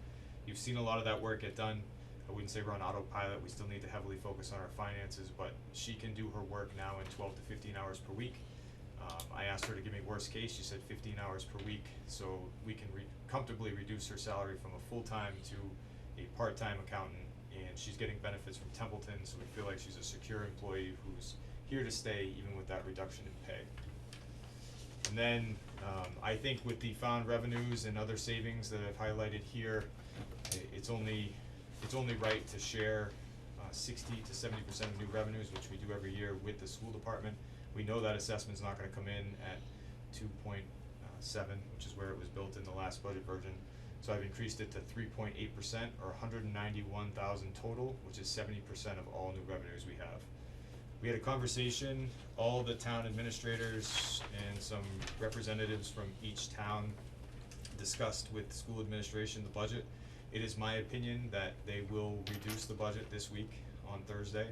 You've seen a lot of that work get done. I wouldn't say we're on autopilot. We still need to heavily focus on our finances, but she can do her work now in 12 to 15 hours per week. I asked her to give me worst case. She said 15 hours per week, so we can comfortably reduce her salary from a full-time to a part-time accountant, and she's getting benefits from Templeton, so we feel like she's a secure employee who's here to stay even with that reduction in pay. And then I think with the found revenues and other savings that I've highlighted here, it's only right to share 60 to 70% of new revenues, which we do every year, with the school department. We know that assessment's not gonna come in at 2.7, which is where it was built in the last budget version. So I've increased it to 3.8%, or 191,000 total, which is 70% of all new revenues we have. We had a conversation, all the town administrators and some representatives from each town discussed with school administration the budget. It is my opinion that they will reduce the budget this week on Thursday.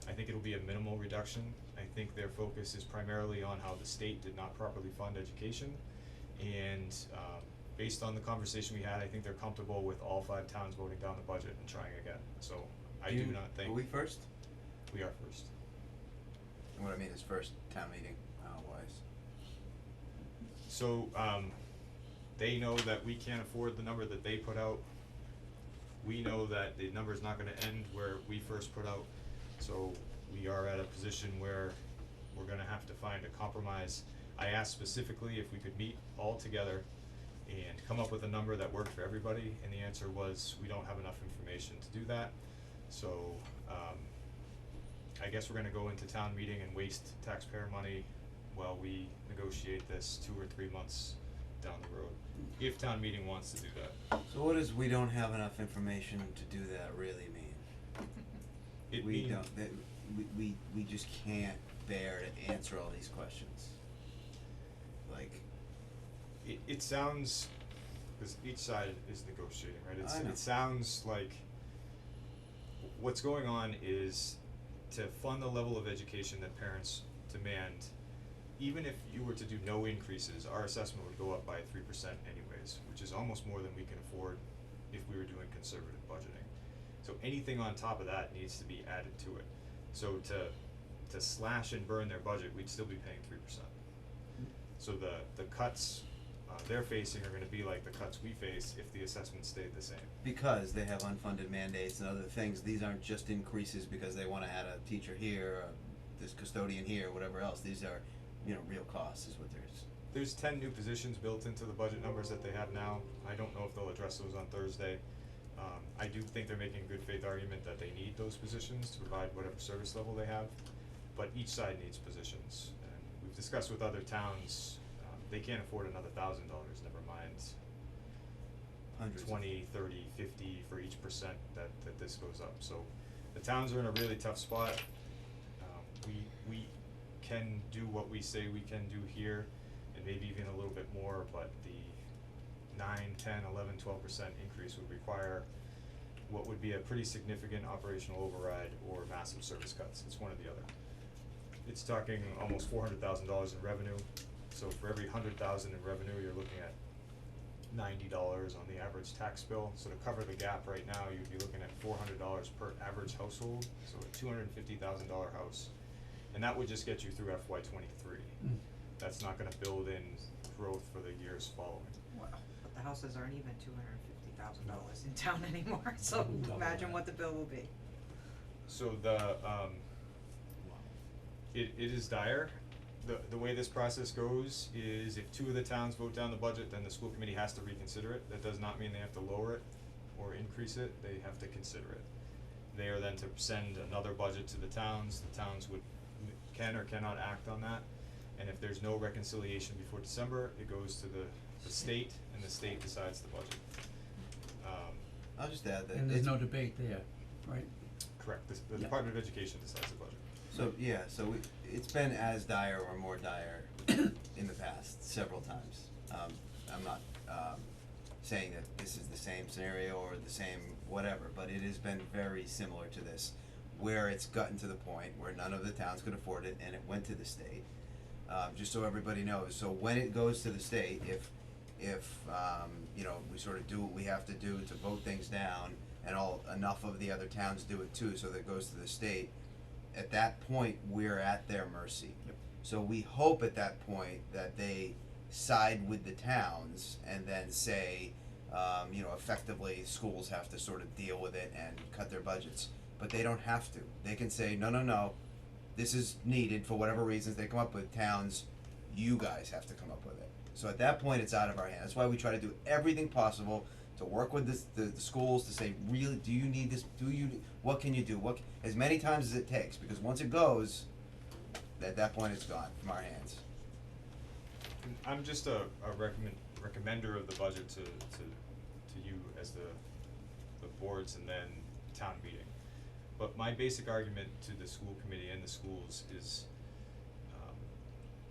I think it'll be a minimal reduction. I think their focus is primarily on how the state did not properly fund education, and based on the conversation we had, I think they're comfortable with all 5 towns voting down the budget and trying again. So I do not think Are we first? we are first. And what I mean is first town meeting, wise. So they know that we can't afford the number that they put out. We know that the number is not gonna end where we first put out. So we are at a position where we're gonna have to find a compromise. I asked specifically if we could meet all together and come up with a number that worked for everybody, and the answer was, we don't have enough information to do that. So, I guess we're gonna go into town meeting and waste taxpayer money while we negotiate this 2 or 3 months down the road, if town meeting wants to do that. So what does we don't have enough information to do that really mean? It We mean- don't, that, we just can't bear to answer all these questions. Like, It sounds, cause each side is negotiating, right? I know. It sounds like what's going on is to fund the level of education that parents demand. Even if you were to do no increases, our assessment would go up by 3% anyways, which is almost more than we can afford if we were doing conservative budgeting. So anything on top of that needs to be added to it. So to slash and burn their budget, we'd still be paying 3%. So the cuts they're facing are gonna be like the cuts we face if the assessment stayed the same. because they have unfunded mandates and other things, these aren't just increases because they wanna add a teacher here, or this custodian here, whatever else, these are, you know, real costs is what There's 10 new positions built into the budget numbers that they have now. I don't know if they'll address those on Thursday. I do think they're making a good faith argument that they need those positions to provide whatever service level they have, but each side needs positions. And we've discussed with other towns, they can't afford another $1,000, never mind hundreds of 20, 30, 50 for each percent that this goes up. So the towns are in a really tough spot. We can do what we say we can do here, and maybe even a little bit more, but the 9, 10, 11, 12% increase would require what would be a pretty significant operational override or massive service cuts. It's one or the other. It's talking almost $400,000 in revenue. So for every $100,000 in revenue, you're looking at $90 on the average tax bill. So to cover the gap right now, you'd be looking at $400 per average household, so a $250,000 house. And that would just get you through FY23. That's not gonna build in growth for the years following. Wow, but the houses aren't even $250,000 in town anymore, so imagine what the bill will be. So the, it is dire. The way this process goes is if 2 of the towns vote down the budget, then the school committee has to reconsider it. That does not mean they have to lower it or increase it, they have to consider it. They are then to send another budget to the towns can or cannot act on that. And if there's no reconciliation before December, it goes to the state, and the state decides the budget. I'll just add that And there's it's, no debate there, right? Correct, the Yeah. Department of Education decides the budget. so it's been as dire or more dire in the past several times. I'm not saying that this is the same scenario or the same whatever, but it has been very similar to this, where it's gotten to the point where none of the towns could afford it and it went to the state. Just so everybody knows, so when it goes to the state, if you know, we sort of do what we have to do to vote things down, and enough of the other towns do it too, so that it goes to the state, at that point, we're at their mercy. Yep. So we hope at that point that they side with the towns and then say, you know, effectively, schools have to sort of deal with it and cut their budgets, but they don't have to. They can say, no, this is needed for whatever reasons they come up with, towns, you guys have to come up with it. So at that point, it's out of our hands. That's why we try to do everything possible to work with the schools to say, really, do you need this? What can you do? As many times as it takes, because once it goes, at that point, it's gone from our hands. And I'm just a recommender of the budget to you as the boards and then town meeting. But my basic argument to the school committee and the schools is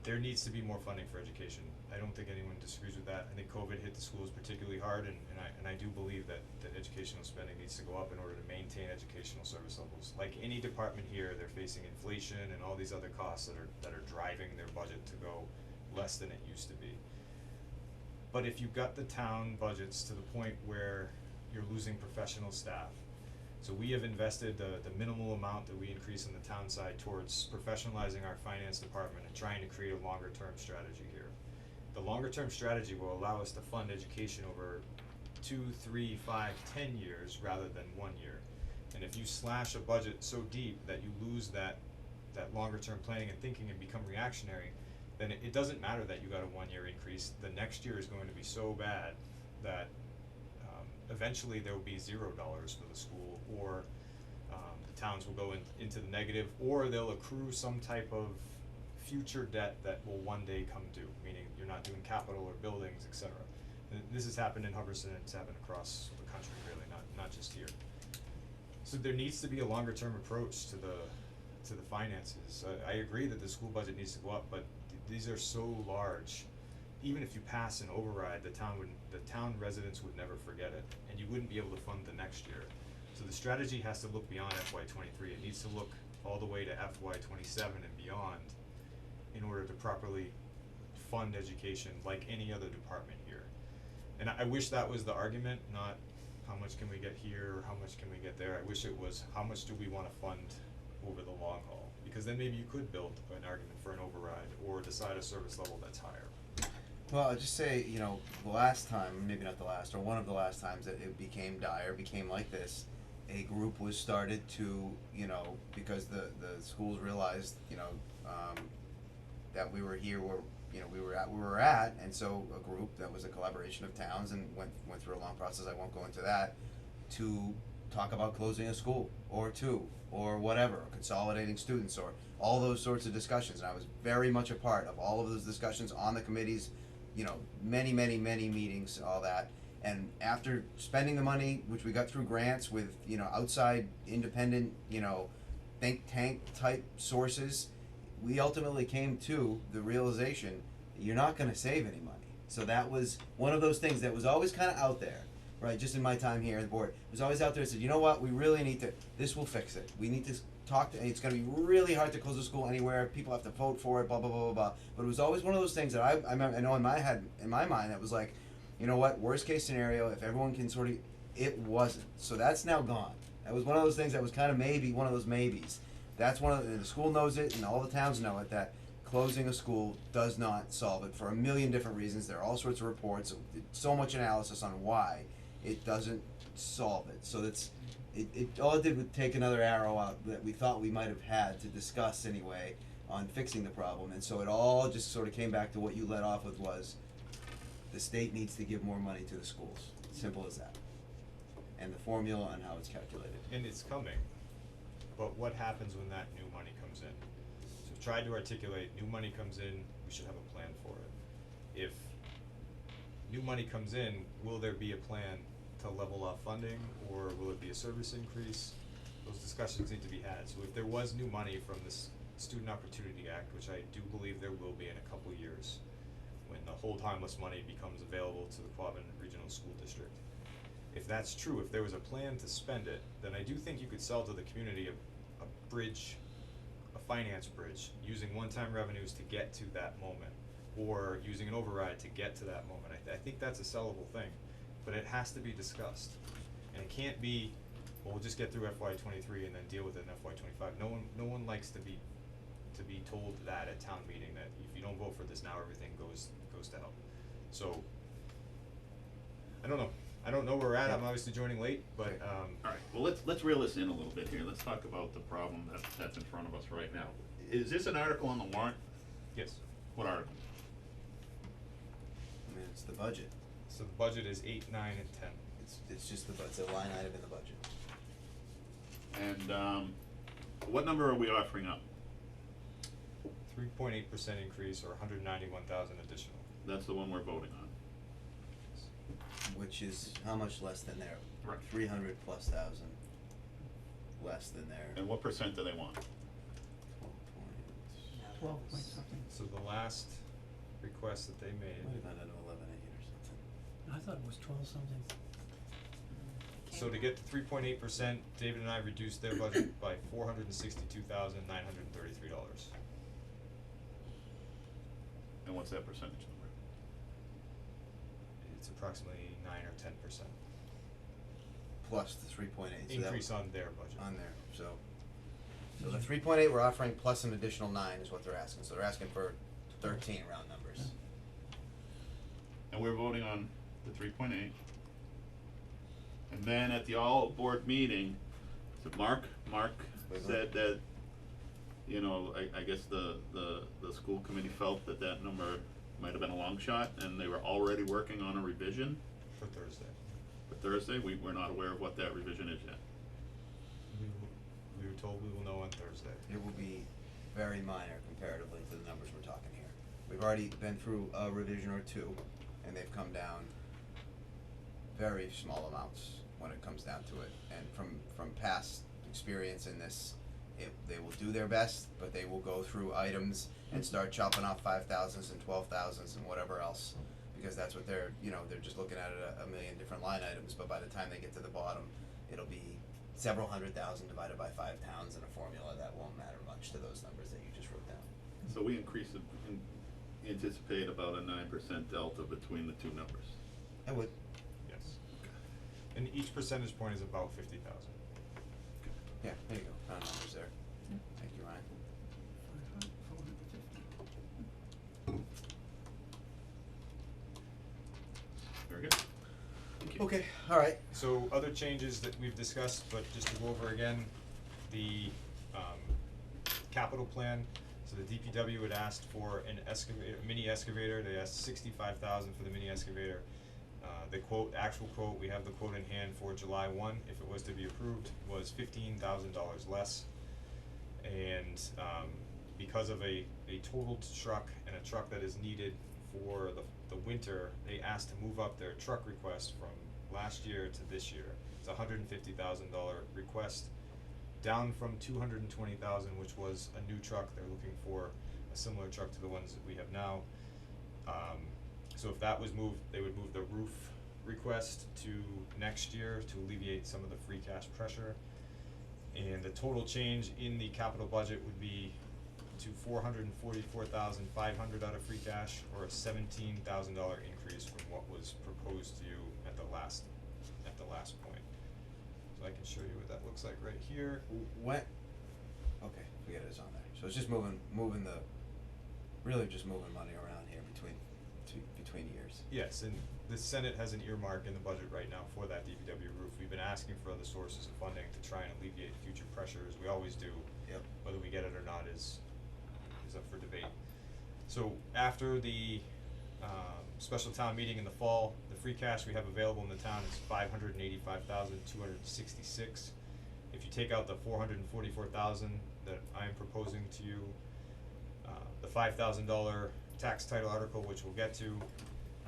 there needs to be more funding for education. I don't think anyone disagrees with that. I think COVID hit the schools particularly hard, and I do believe that educational spending needs to go up in order to maintain educational service levels. Like any department here, they're facing inflation and all these other costs that are driving their budget to go less than it used to be. But if you've got the town budgets to the point where you're losing professional staff, so we have invested the minimal amount that we increase on the town side towards professionalizing our finance department and trying to create a longer term strategy here. The longer term strategy will allow us to fund education over 2, 3, 5, 10 years rather than 1 year. And if you slash a budget so deep that you lose that longer term planning and thinking and become reactionary, then it doesn't matter that you got a 1-year increase. The next year is going to be so bad that eventually there will be $0 for the school, or the towns will go into the negative, or they'll accrue some type of future debt that will one day come due, meaning you're not doing capital or buildings, etc. This has happened in Hubbardson, and it's happened across the country, really, not just here. So there needs to be a longer term approach to the finances. I agree that the school budget needs to go up, but these are so large. Even if you pass an override, the town residents would never forget it, and you wouldn't be able to fund the next year. So the strategy has to look beyond FY23. It needs to look all the way to FY27 and beyond in order to properly fund education like any other department here. And I wish that was the argument, not how much can we get here or how much can we get there. I wish it was how much do we want to fund over the long haul, because then maybe you could build an argument for an override or decide a service level that's higher. Well, I'll just say, you know, the last time, maybe not the last, or one of the last times that it became dire, became like this, a group was started to, you know, because the schools realized, you know, that we were here where, you know, we were at, and so a group that was a collaboration of towns and went through a long process, I won't go into that, to talk about closing a school, or two, or whatever, or consolidating students, or all those sorts of discussions, and I was very much a part of all of those discussions on the committees, you know, many meetings, all that. And after spending the money, which we got through grants with, you know, outside independent, you know, think tank type sources, we ultimately came to the realization that you're not gonna save any money. So that was one of those things that was always kinda out there, right, just in my time here at the board. It was always out there and said, you know what, we really need to, this will fix it. We need to talk to, it's gonna be really hard to close a school anywhere, people have to vote for it, blah, blah, blah, blah, blah. But it was always one of those things that I remember, I know in my mind, that was like, you know what, worst case scenario, if everyone can sort of, it wasn't. So that's now gone. That was one of those things that was kind of maybe, one of those maybes. That's one of the school knows it, and all the towns know it, that closing a school does not solve it for a million different reasons. There are all sorts of reports, so much analysis on why it doesn't solve it. So that's, it all it did was take another arrow out that we thought we might have had to discuss anyway on fixing the problem. And so it all just sort of came back to what you led off with was, the state needs to give more money to the schools. Simple as that. And the formula on how it's calculated. And it's coming, but what happens when that new money comes in? So we've tried to articulate, new money comes in, we should have a plan for it. If new money comes in, will there be a plan to level off funding, or will it be a service increase? Those discussions need to be had. So if there was new money from this Student Opportunity Act, which I do believe there will be in a couple years, when the hold harmless money becomes available to the Klobman Regional School District. If that's true, if there was a plan to spend it, then I do think you could sell to the community a bridge, a finance bridge, using one-time revenues to get to that moment, or using an override to get to that moment. I think that's a sellable thing, but it has to be discussed. And it can't be, well, we'll just get through FY23 and then deal with it in FY25. No one likes to be told that at town meeting, that if you don't vote for this now, everything goes to hell. So I don't know where we're at. I'm obviously joining late, but Alright, well, let's reel this in a little bit here. Let's talk about the problem that's in front of us right now. Is this an article on the warrant? yes. What article? I mean, it's the budget. So the budget is 8, 9, and 10. It's just it's a line item in the budget. And what number are we offering up? 3.8% increase, or 191,000 additional. That's the one we're voting on. Which is how much less than their Right. 300 plus thousand less than their And what percent do they want? 12 point something. So the last request that they made, might have been an 11.8 or something. I thought it was 12 something. so to get to 3.8%, David and I reduced their budget by $462,933. And what's that percentage number? It's approximately 9 or 10% Plus the 3.8. So increase on their budget. on there. So the 3.8 we're offering plus an additional 9 is what they're asking. So they're asking for 13 round numbers. And we're voting on the 3.8. And then at the all board meeting, so Mark Wait, said that you know, I guess the school committee felt that that number might have been a long shot, and they were already working on a revision For Thursday. for Thursday. We're not aware of what that revision is yet. We were told we will know on Thursday. It will be very minor comparatively to the numbers we're talking here. We've already been through a revision or two, and they've come down very small amounts when it comes down to it. And from past experience in this, they will do their best, but they will go through items and start chopping off 5,000s and 12,000s and whatever else, because that's what they're just looking at it a million different line items. But by the time they get to the bottom, it'll be several 100,000 divided by 5 towns in a formula that won't matter much to those numbers that you just wrote down. So we anticipate about a 9% delta between the two numbers. I would. Yes. And each percentage point is about 50,000. Yeah, there you go. Found numbers there. Thank you, Ryan. 450. Very good. Thank you. Okay, all right. So other changes that we've discussed, but just to go over again, the capital plan. So the DPW had asked for an excavator, mini excavator. They asked 65,000 for the mini excavator. The actual quote, we have the quote in hand for July 1, if it was to be approved, was $15,000 less. And because of a totaled truck and a truck that is needed for the winter, they asked to move up their truck request from last year to this year. It's a $150,000 request, down from $220,000, which was a new truck. They're looking for a similar truck to the ones that we have now. So if that was moved, they would move the roof request to next year to alleviate some of the free cash pressure. And the total change in the capital budget would be to $444,500 out of free cash, or a $17,000 increase from what was proposed to you at the last point. So I can show you what that looks like right here. Okay, forget it's on there. So it's just moving money around here between years. Yes, and the Senate has an earmark in the budget right now for that DPW roof. We've been asking for other sources of funding to try and alleviate future pressures. We always do. Yep. Whether we get it or not is up for debate. So after the special town meeting in the fall, the free cash we have available in the town is $585,266. If you take out the $444,000 that I am proposing to you, the $5,000 tax title article, which we'll get to,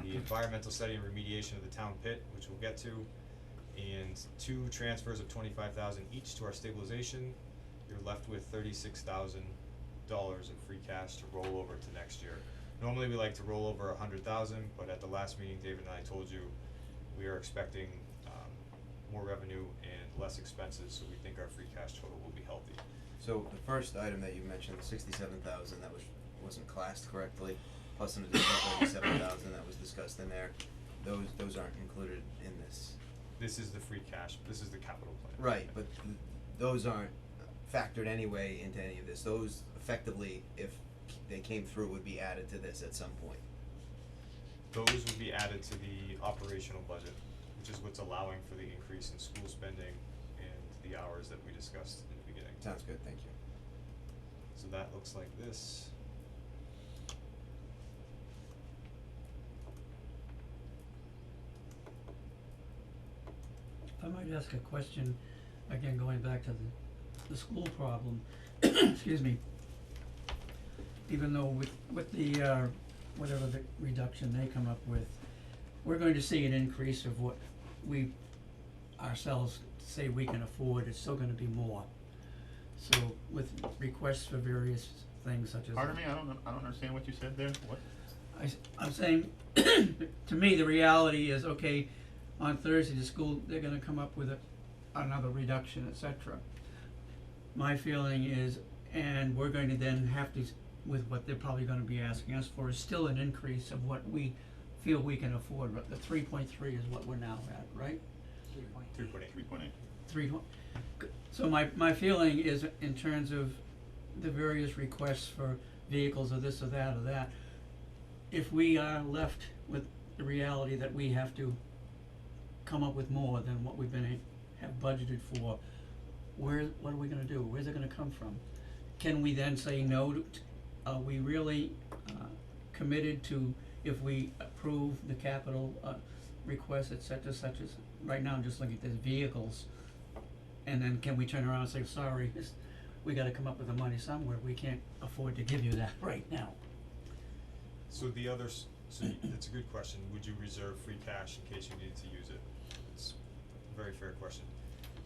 the environmental study and remediation of the town pit, which we'll get to, and 2 transfers of $25,000 each to our stabilization, you're left with $36,000 in free cash to roll over to next year. Normally we like to roll over $100,000, but at the last meeting, David and I told you we are expecting more revenue and less expenses, so we think our free cash total will be healthy. So the first item that you mentioned, the 67,000, that wasn't classed correctly, plus an additional 37,000 that was discussed in there. Those aren't included in this. This is the free cash. This is the capital plan. Right, but those aren't factored anyway into any of this. Those effectively, if they came through, would be added to this at some point. Those would be added to the operational budget, which is what's allowing for the increase in school spending and the hours that we discussed in the beginning. Sounds good, thank you. So that looks like this. If I might ask a question, again, going back to the school problem, excuse me. Even though with the, whatever the reduction they come up with, we're going to see an increase of what we ourselves say we can afford, it's still gonna be more. So with requests for various things such as. Pardon me, I don't understand what you said there. What? I'm saying, to me, the reality is, okay, on Thursday, the school, they're gonna come up with another reduction, et cetera. My feeling is, and we're going to then have to, with what they're probably gonna be asking us for, is still an increase of what we feel we can afford, but the 3.3 is what we're now at, right? 3.8. So my feeling is, in terms of the various requests for vehicles or this or that, if we are left with the reality that we have to come up with more than what we've have budgeted for, what are we gonna do? Where's it gonna come from? can we then say no to, are we really, committed to, if we approve the capital, request, et cetera, such as, right now I'm just looking at the vehicles, and then can we turn around and say, sorry, we gotta come up with the money somewhere, we can't afford to give you that right now. So the others, that's a good question, would you reserve free cash in case you needed to use it? It's a very fair question.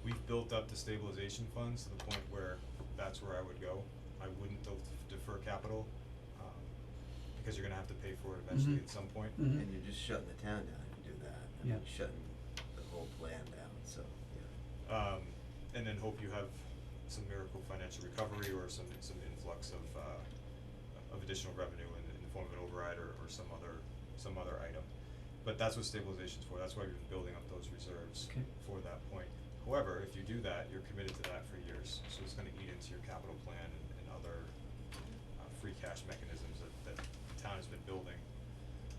We've built up the stabilization funds to the point where that's where I would go. I wouldn't defer capital, because you're gonna have to pay for it eventually Mhm. at some point. Mhm. And you're just shutting the town down if you do that. I mean, Yeah. shutting the whole plan down, so, yeah. And then hope you have some miracle financial recovery or some influx of additional revenue in the form of an override or some other item. But that's what stabilization's for, that's why we've been building up those reserves Okay. for that point. However, if you do that, you're committed to that for years, so it's gonna eat into your capital plan and other free cash mechanisms that the town has been building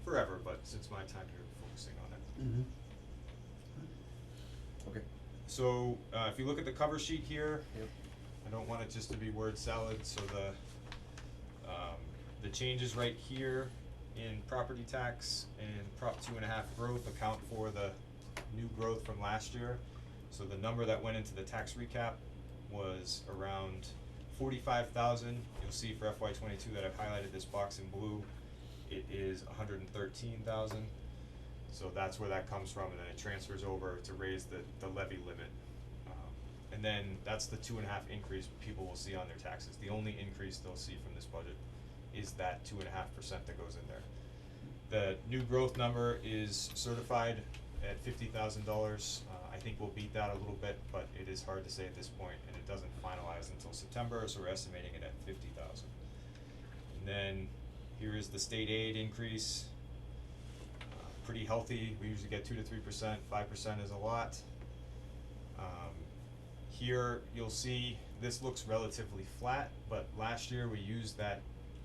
forever, but since my time here, we're focusing on it. Mm-hmm. Okay. So, if you look at the cover sheet here, Yep. I don't want it just to be word salad, so the changes right here in property tax and Prop 2.5 growth account for the new growth from last year. So the number that went into the tax recap was around 45,000. You'll see for FY 22 that I've highlighted this box in blue, it is 113,000. So that's where that comes from, and then it transfers over to raise the levy limit. And then that's the 2.5 increase people will see on their taxes. The only increase they'll see from this budget is that 2.5% that goes in there. The new growth number is certified at $50,000. I think we'll beat that a little bit, but it is hard to say at this point, and it doesn't finalize until September, so we're estimating it at 50,000. And then here is the state aid increase. Pretty healthy. We usually get 2 to 3%. 5% is a lot. Here you'll see this looks relatively flat, but last year we used that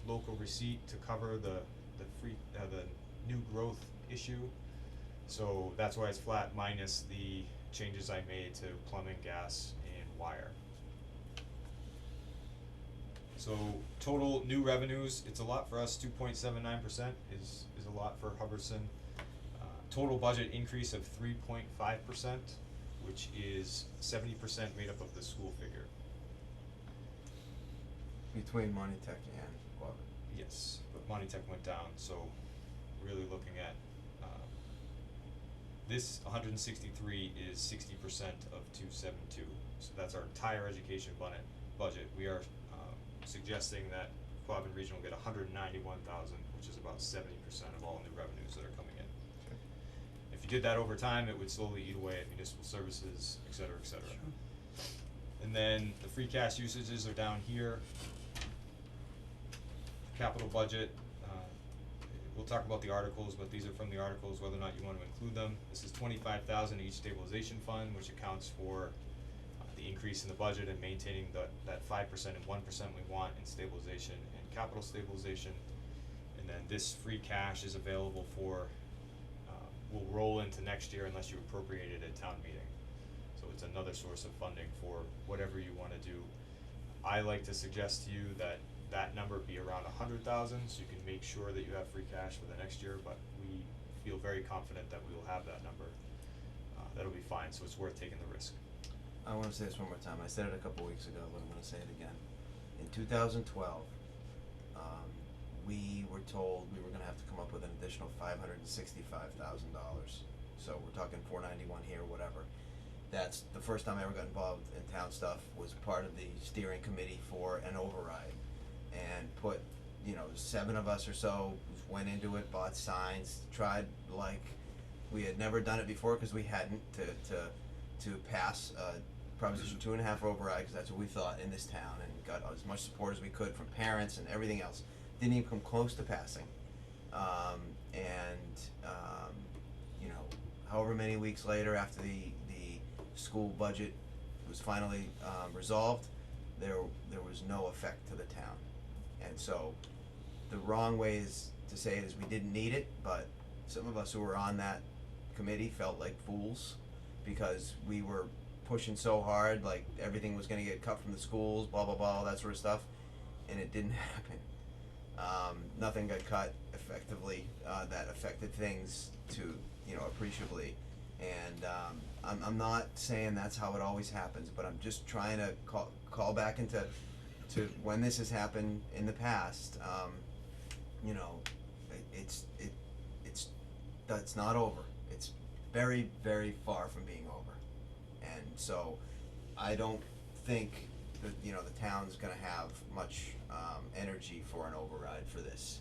local receipt to cover the new growth issue. So that's why it's flat minus the changes I made to plumbing, gas, and wire. So total new revenues, it's a lot for us. 2.79% is a lot for Hubbardson. Total budget increase of 3.5%, which is 70% made up of the school figure. Between Monty-Tech and Klobman. Yes, but Monty-Tech went down, so really looking at this 163 is 60% of 272. So that's our entire education budget. We are suggesting that Klobman Regional get 191,000, which is about 70% of all new revenues that are coming in. Okay. If you did that over time, it would slowly eat away at municipal services, et cetera, et cetera. Sure. And then the free cash usages are down here. Capital budget, we'll talk about the articles, but these are from the articles, whether or not you want to include them. This is 25,000 each stabilization fund, which accounts for the increase in the budget and maintaining that 5% and 1% we want in stabilization and capital stabilization. And then this free cash is available for, will roll into next year unless you appropriate it at town meeting. So it's another source of funding for whatever you wanna do. I like to suggest to you that number be around 100,000, so you can make sure that you have free cash for the next year, but we feel very confident that we will have that number. That'll be fine, so it's worth taking the risk. I wanna say this one more time, I said it a couple weeks ago, but I'm gonna say it again. In 2012, we were told we were gonna have to come up with an additional $565,000. So we're talking 491 here, whatever. That's the first time I ever got involved in town stuff, was part of the steering committee for an override. And put, 7 of us or so went into it, bought signs, tried like we had never done it before, cause we hadn't, to pass Proposition 2.5 override, cause that's what we thought in this town, and got as much support as we could from parents and everything else. Didn't even come close to passing. However many weeks later, after the school budget was finally resolved, there was no effect to the town. And so the wrong way is to say it is we didn't need it, but some of us who were on that committee felt like fools, because we were pushing so hard, like everything was gonna get cut from the schools, blah blah blah, all that sort of stuff, and it didn't happen. Nothing got cut effectively, that affected things to, appreciably, and, I'm not saying that's how it always happens, but I'm just trying to call back into when this has happened in the past, it's not over. It's very, very far from being over. And so I don't think that, the town's gonna have much energy for an override for this.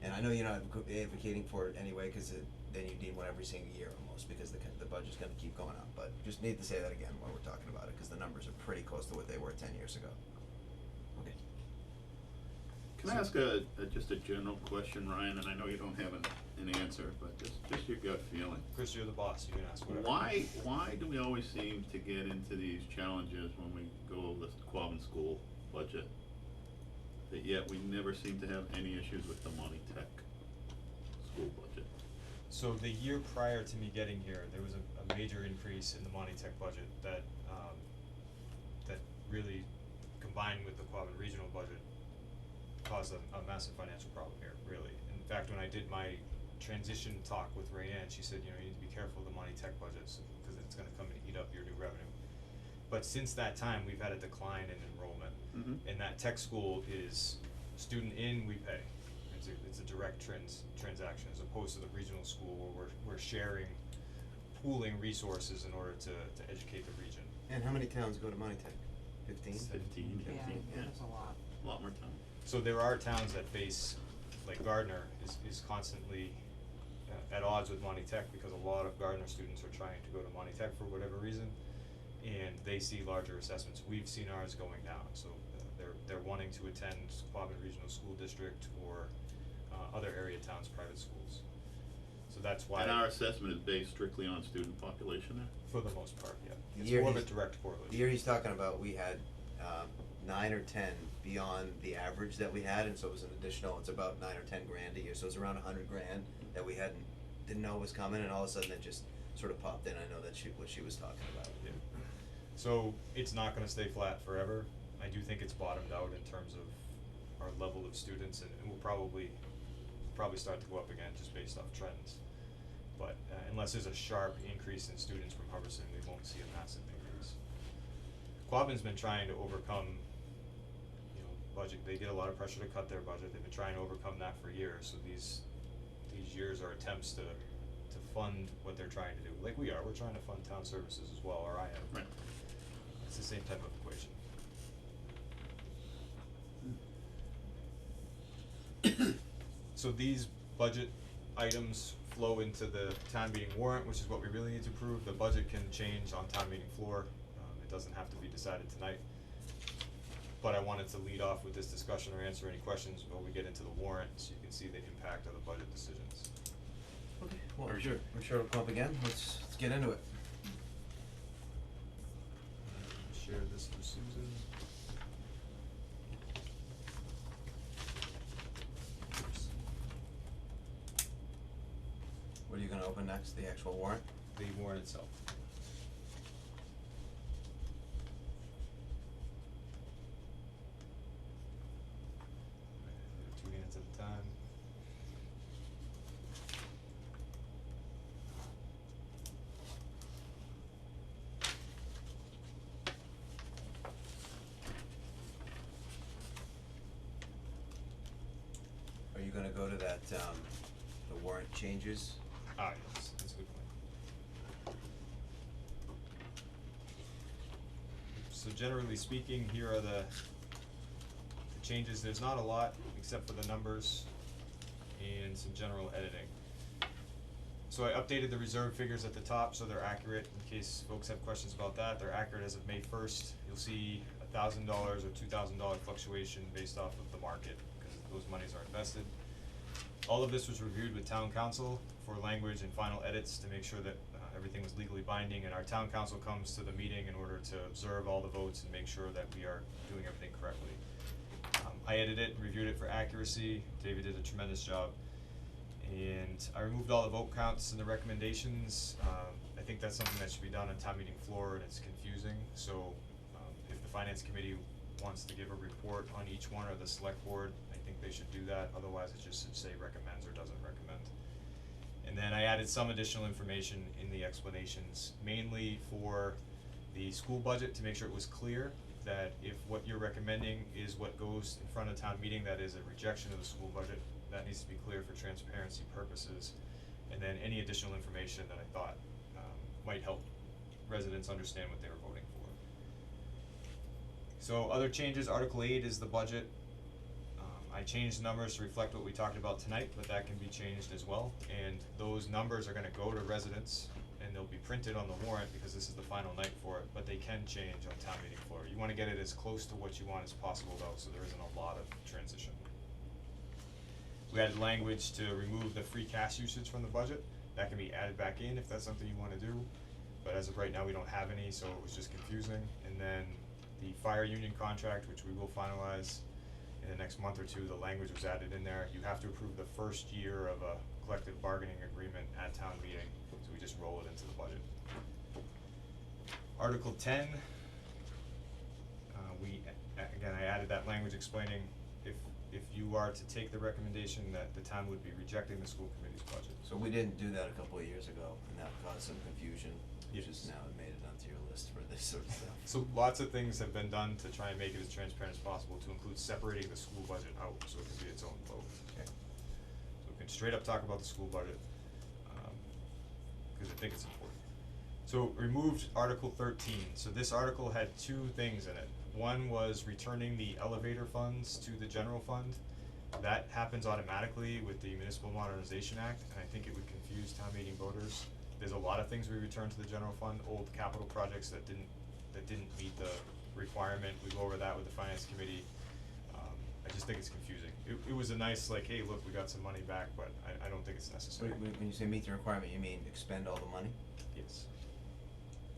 And I know you're not advocating for it anyway, cause then you need one every single year almost, because the budget's gonna keep going up, but just need to say that again when we're talking about it, cause the numbers are pretty close to what they were 10 years ago. Okay. Can I ask just a general question, Ryan, and I know you don't have an answer, but just your gut feeling. Chris, you're the boss, you can ask whatever. Why do we always seem to get into these challenges when we go over the Klobman school budget, that yet we never seem to have any issues with the Monty Tech school budget? So the year prior to me getting here, there was a major increase in the Monty Tech budget that really, combined with the Klobman regional budget, caused a massive financial problem here, really. In fact, when I did my transition talk with Rayanne, she said, you need to be careful of the Monty Tech budgets, because it's gonna come and eat up your new revenue. But since that time, we've had a decline in enrollment. Mm-hmm. And that tech school is student in, we pay. It's a direct transaction, as opposed to the regional school where we're sharing, pooling resources in order to educate the region. And how many towns go to Monty Tech? 15? 15, yeah. That's a lot. A lot more time. So there are towns that face, like Gardner is constantly at odds with Monty Tech, because a lot of Gardner students are trying to go to Monty Tech for whatever reason, and they see larger assessments. We've seen ours going down, so they're wanting to attend Klobman Regional School District or other area towns' private schools. So that's why. And our assessment is based strictly on student population there? For the most part, yeah. The It's year more of a he's- direct correlation. The year he's talking about, we had 9 or 10 beyond the average that we had, and so it was an additional, it's about 9 or 10 grand a year, so it's around 100 grand that we didn't know was coming, and all of a sudden it just sort of popped in. I know that what she was talking about. Yeah. So it's not gonna stay flat forever. I do think it's bottomed out in terms of our level of students, and we'll probably start to go up again just based off trends. But unless there's a sharp increase in students from Hubbardson, we won't see a massive increase. Klobman's been trying to overcome, budget. They get a lot of pressure to cut their budget. They've been trying to overcome that for years. So these years are attempts to fund what they're trying to do. Like we are. We're trying to fund town services as well, or I am. Right. It's the same type of equation. So these budget items flow into the town meeting warrant, which is what we really need to approve. The budget can change on town meeting floor. It doesn't have to be decided tonight. But I wanted to lead off with this discussion or answer any questions before we get into the warrant, so you can see the impact of the budget decisions. Okay, well, Very I'm sure it'll come up again. Let's get into it. Share this with Susan. What are you gonna open next, the actual warrant? The warrant itself. Two hands at a time. Are you gonna go to that, the warrant changes? Yes, that's a good point. So generally speaking, here are the changes. There's not a lot except for the numbers and some general editing. So I updated the reserve figures at the top so they're accurate in case folks have questions about that. They're accurate as of May 1st. You'll see $1,000 or $2,000 fluctuation based off of the market because those monies are invested. All of this was reviewed with town council for language and final edits to make sure that everything was legally binding, and our town council comes to the meeting in order to observe all the votes and make sure that we are doing everything correctly. I edited it, reviewed it for accuracy. David did a tremendous job. And I removed all the vote counts and the recommendations. I think that's something that should be done on town meeting floor, and it's confusing, so, if the finance committee wants to give a report on each one, or the select board, I think they should do that, otherwise it just should say recommends or doesn't recommend. And then I added some additional information in the explanations, mainly for the school budget, to make sure it was clear that if what you're recommending is what goes in front of town meeting, that is a rejection of the school budget, that needs to be clear for transparency purposes. And then any additional information that I thought might help residents understand what they were voting for. So other changes, Article 8 is the budget. I changed the numbers to reflect what we talked about tonight, but that can be changed as well. And those numbers are gonna go to residents, and they'll be printed on the warrant because this is the final night for it, but they can change on town meeting floor. You wanna get it as close to what you want as possible though, so there isn't a lot of transition. We added language to remove the free cash usage from the budget. That can be added back in if that's something you wanna do, but as of right now, we don't have any, so it was just confusing. And then the fire union contract, which we will finalize in the next month or two, the language was added in there. You have to approve the first year of a collective bargaining agreement at town meeting, so we just roll it into the budget. Article 10, again, I added that language explaining if you are to take the recommendation that the town would be rejecting the school committee's budget. So we didn't do that a couple of years ago, and that caused some confusion, which Yes. is now made it onto your list for this sort of stuff. So lots of things have been done to try and make it as transparent as possible, to include separating the school budget out, so it can be its own vote. Okay. So we can straight up talk about the school budget, cause I think it's important. So removed Article 13, so this article had two things in it. One was returning the elevator funds to the general fund. That happens automatically with the Municipal Modernization Act, and I think it would confuse town meeting voters. There's a lot of things we return to the general fund, old capital projects that didn't meet the requirement. We go over that with the finance committee. I just think it's confusing. It was a nice, like, hey, look, we got some money back, but I don't think it's So necessary. when you say meet the requirement, you mean expend all the money? Yes.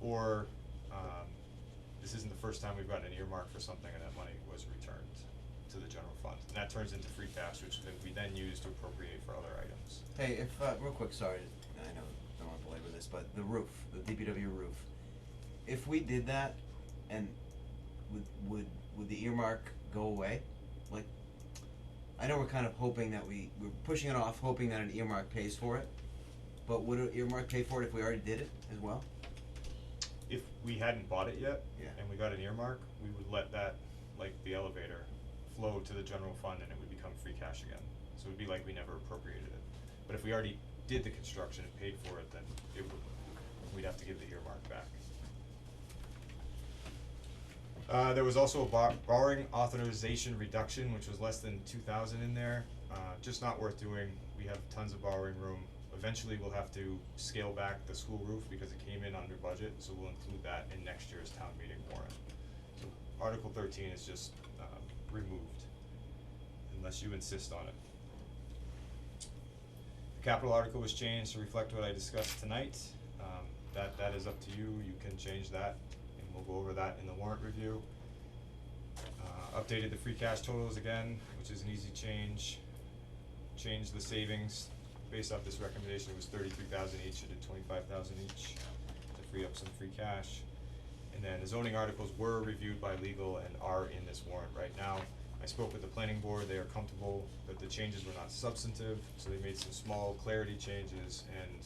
Or, this isn't the first time we've gotten an earmark for something and that money was returned to the general fund. And that turns into free cash, which we then use to appropriate for other items. Hey, if, real quick, sorry, I know, don't wanna belabor this, but the roof, the DPW roof, if we did that, and would the earmark go away? Like, I know we're kind of hoping that we're pushing it off, hoping that an earmark pays for it, but would an earmark pay for it if we already did it as well? If we hadn't bought it yet, Yeah. and we got an earmark, we would let that, like the elevator, flow to the general fund and it would become free cash again. So it'd be like we never appropriated it. But if we already did the construction and paid for it, then we'd have to give the earmark back. There was also a borrowing authorization reduction, which was less than 2,000 in there, just not worth doing. We have tons of borrowing room. Eventually, we'll have to scale back the school roof because it came in under budget, so we'll include that in next year's town meeting warrant. So Article 13 is just removed, unless you insist on it. The capital article was changed to reflect what I discussed tonight. That is up to you. You can change that, and we'll go over that in the warrant review. Updated the free cash totals again, which is an easy change. Changed the savings. Based off this recommendation, it was 33,000 each, it did 25,000 each to free up some free cash. And then the zoning articles were reviewed by legal and are in this warrant right now. I spoke with the planning board, they are comfortable that the changes were not substantive, so they made some small clarity changes, and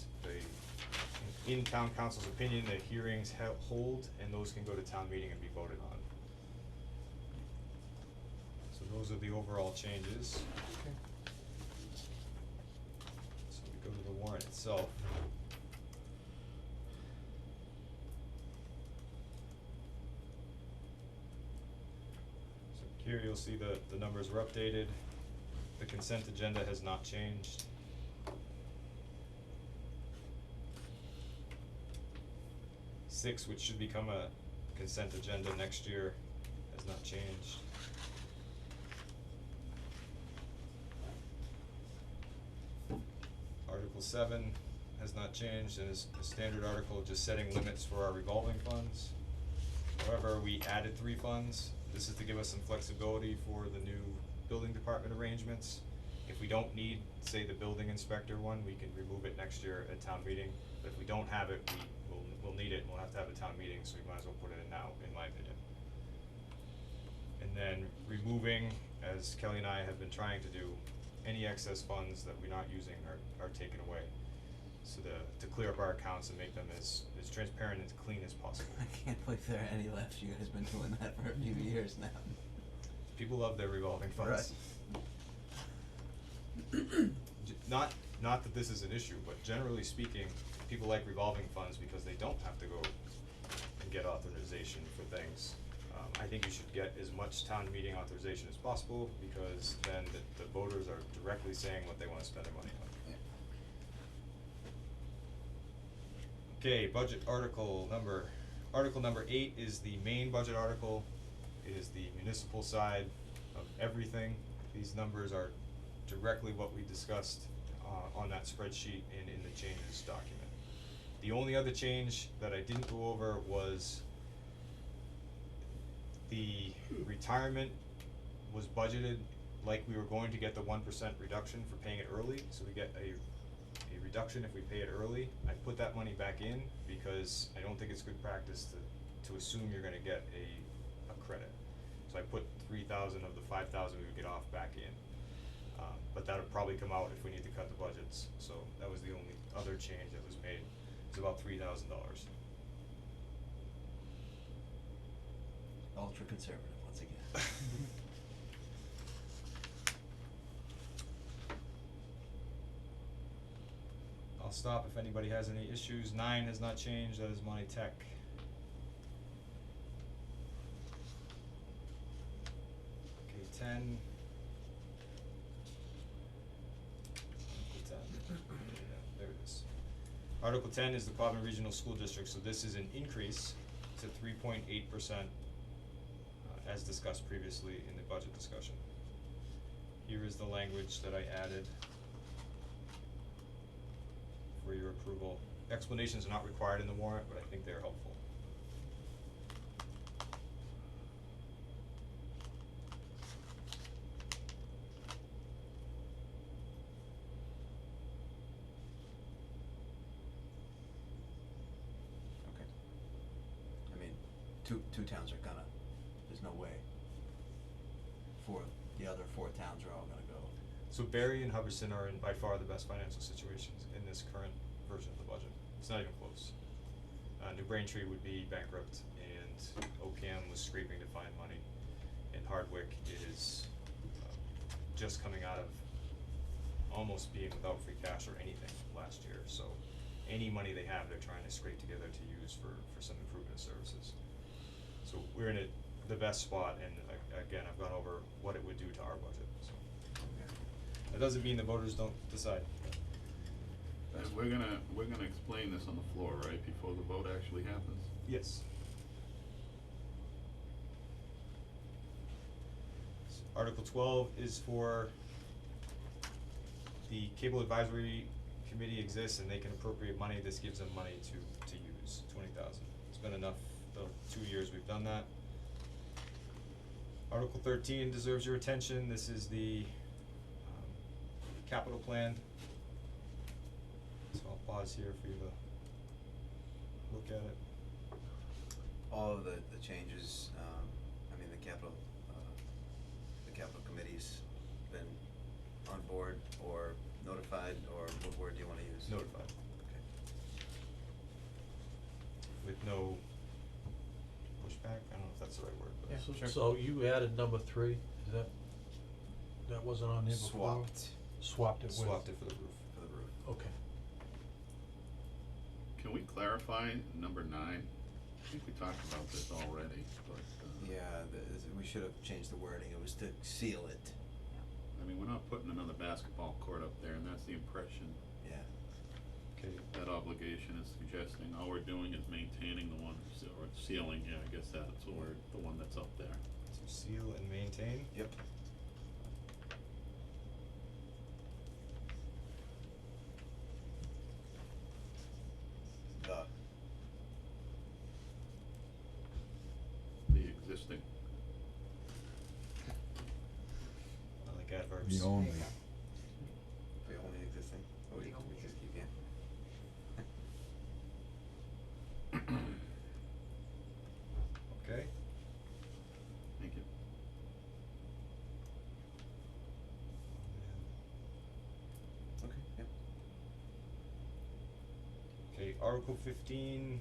in town council's opinion, the hearings hold, and those can go to town meeting and be voted on. So those are the overall changes. Okay. So we go to the warrant itself. So here you'll see the numbers were updated. The consent agenda has not changed. Six, which should become a consent agenda next year, has not changed. Article 7 has not changed and is a standard article just setting limits for our revolving funds. However, we added 3 funds. This is to give us some flexibility for the new building department arrangements. If we don't need, say, the building inspector one, we can remove it next year at town meeting. But if we don't have it, we will we'll need it, and we'll have to have a town meeting, so we might as well put it in now, in my opinion. And then removing, as Kelly and I have been trying to do, any excess funds that we're not using are taken away. So to clear up our accounts and make them as transparent and clean as possible. I can't believe there are any left. You guys been doing that for a few years now. People love their revolving funds. Not that this is an issue, but generally speaking, people like revolving funds because they don't have to go and get authorization for things. I think you should get as much town meeting authorization as possible, because then the voters are directly saying what they wanna spend their money on. Okay, budget article number 8 is the main budget article. It is the municipal side of everything. These numbers are directly what we discussed on that spreadsheet and in the changes document. The only other change that I didn't go over was the retirement was budgeted like we were going to get the 1% reduction for paying it early, so we get a reduction if we pay it early. I put that money back in because I don't think it's good practice to assume you're gonna get a credit. So I put 3,000 of the 5,000 we would get off back in. But that'll probably come out if we need to cut the budgets, so that was the only other change that was made. It's about $3,000. Ultra conservative once again. I'll stop if anybody has any issues. 9 has not changed, that is Monty Tech. Okay, 10. There it is. Article 10 is the Klobman Regional School District, so this is an increase to 3.8%, as discussed previously in the budget discussion. Here is the language that I added for your approval. Explanations are not required in the warrant, but I think they're helpful. Okay. I mean, two towns are gonna, there's no way. The other 4 towns are all gonna go. So Barry and Hubbardston are in by far the best financial situations in this current version of the budget. It's not even close. New Braintree would be bankrupt, and Ocam was scraping to find money, and Hardwick is just coming out of almost being without free cash or anything last year. So any money they have, they're trying to scrape together to use for some improvement of services. So we're in the best spot, and again, I've gone over what it would do to our budget. So that doesn't mean the voters don't decide. And we're gonna explain this on the floor, right, before the vote actually happens? Yes. Article 12 is for the Cable Advisory Committee exists, and they can appropriate money. This gives them money to use, 20,000. It's been enough the 2 years we've done that. Article 13 deserves your attention. This is the capital plan. So I'll pause here for you to look at it. All of the changes, I mean, the capital committee's been on board or notified, or what word do you wanna use? Notified. Okay. With no pushback, I don't know if that's the right word, but. Yeah, sure. So you added number 3, is that wasn't on there before? Swapped it with? Swapped it for the roof. For the roof. Okay. Can we clarify number 9? I think we talked about this already, but, Yeah, we should have changed the wording. It was to seal it. I mean, we're not putting another basketball court up there, and that's the impression Yeah. Okay. that obligation is suggesting. All we're doing is maintaining the one, or sealing, yeah, I guess that's the word, the one that's up there. To seal and maintain. Yep. The existing. I like adverbs. The only. The only existing. Oh, you just keep, yeah. Article 15,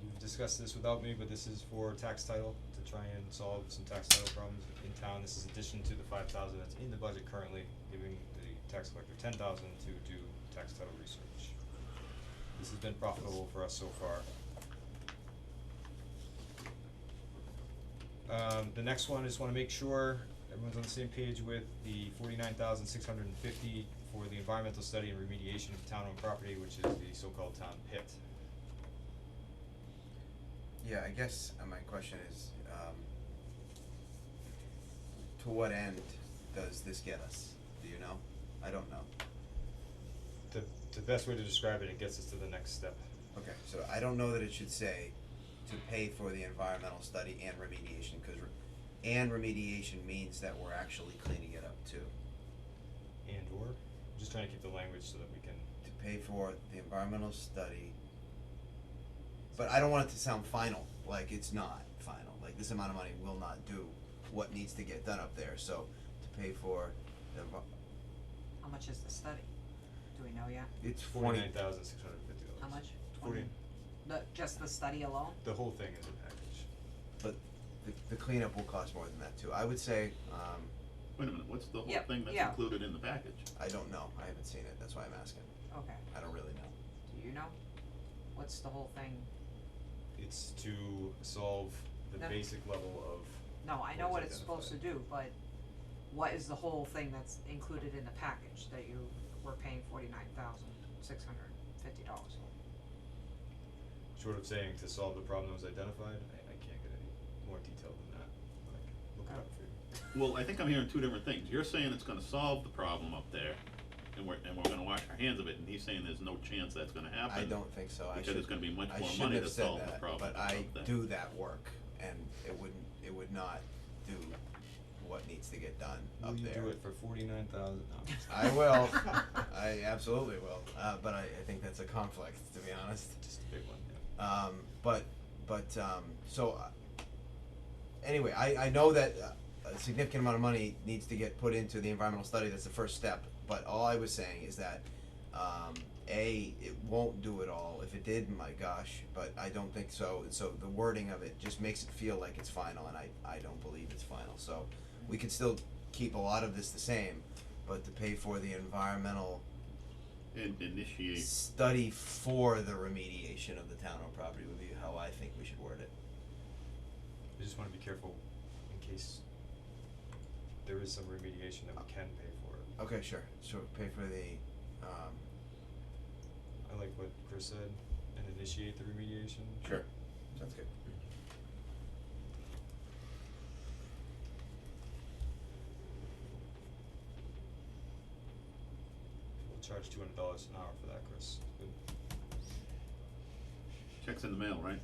you've discussed this without me, but this is for tax title, to try and solve some tax title problems in town. This is addition to the 5,000 that's in the budget currently, giving the tax collector 10,000 to do tax title research. This has been profitable for us so far. The next one, I just wanna make sure everyone's on the same page with the 49,650 for the environmental study and remediation of town-owned property, which is the so-called town pit. Yeah, I guess my question is, to what end does this get us? Do you know? I don't know. The best way to describe it, it gets us to the next step. Okay, so I don't know that it should say to pay for the environmental study and remediation, cause and remediation means that we're actually cleaning it up too. And or, I'm just trying to keep the language so that we can, To pay for the environmental study, but I don't want it to sound final, like it's not final, like this amount of money will not do what needs to get done up there, so to pay for the How much is the study? Do we know yet? it's 40, $49,650. How much? 40. Just the study alone? The whole thing is a package. but the cleanup will cost more than that too. I would say, Wait a minute, what's the whole Yep, thing that's yeah. included in the package? I don't know, I haven't seen it, that's why I'm asking, Okay, I don't really know. do you know? What's the whole thing? It's to solve the No. basic level of, No, I know What what is it's supposed to do, but what is the whole thing that's included in the package that you were paying $49,650 for? short of saying to solve the problem that was identified, I can't get any more detail than that, but I can look it up for you. Well, I think I'm hearing two different things. You're saying it's gonna solve the problem up there, and we're gonna wash our hands of it, and he's saying there's no chance that's gonna happen. I don't think so, I Because should, it's gonna be much I more shouldn't money to have said solve the that, problem but I up there. do that work, and it would not do what needs to get done up Will you there. do it for 49,000? No, I'm just I will, I absolutely will, but I think that's a conflict, to be honest. just a big one, yeah. So, anyway, I know that a significant amount of money needs to get put into the environmental study, that's the first step, but all I was saying is that, it won't do it all, if it did, my gosh, but I don't think so, and so the wording of it just makes it feel like it's final, and I don't believe it's final, so we could still keep a lot of this the same, but to pay for the environmental And initiate, study for the remediation of the town-owned property would be how I think we should word it. I just wanna be careful in case there is some remediation that we can pay for it. Okay, sure, so pay for the, I like what Chris said, and initiate the remediation. sure, sounds good. We'll charge $200 an hour for that, Chris. Good. checks in the mail, right?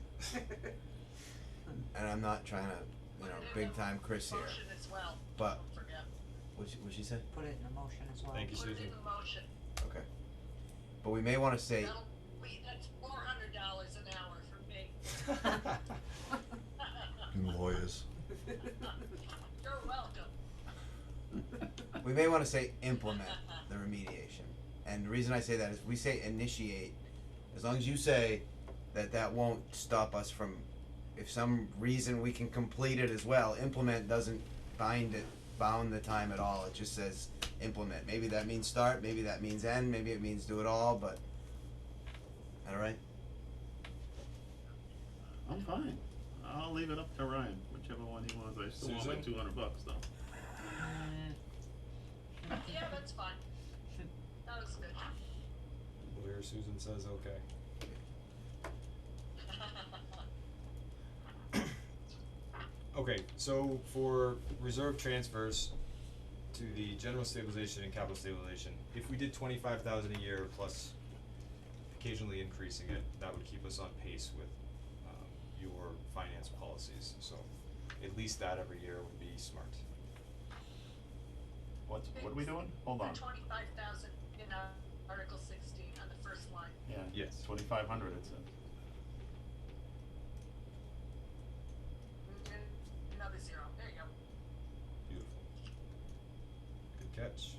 And I'm not trying to, Put it in big the time Chris here, Motion as well, but, don't forget. what'd she say? Put it in a motion as well. Thank you, Put it Susan. in the motion. Okay. But we may wanna say, That's $400 an hour for me. Lawyers. You're welcome. we may wanna say implement the remediation. And the reason I say that is we say initiate, as long as you say that won't stop us from, if some reason we can complete it as well, implement doesn't bound the time at all, it just says implement. Maybe that means start, maybe that means end, maybe it means do it all, but, alright? I'm fine. I'll leave it up to Ryan, whichever one he wants. I still want my Susan? $200 though. Yeah, that's fine. That was good. Lawyer Susan says okay. Okay, so for reserve transfers to the general stabilization and capital stabilization, if we did 25,000 a year plus occasionally increasing it, that would keep us on pace with your finance policies, so at least that every year would be smart. What are we doing? Hold on. 25,000 in Article 16 on the first line. Yeah. Yes. 2,500 it says. Another zero, there you go. Beautiful. Good catch.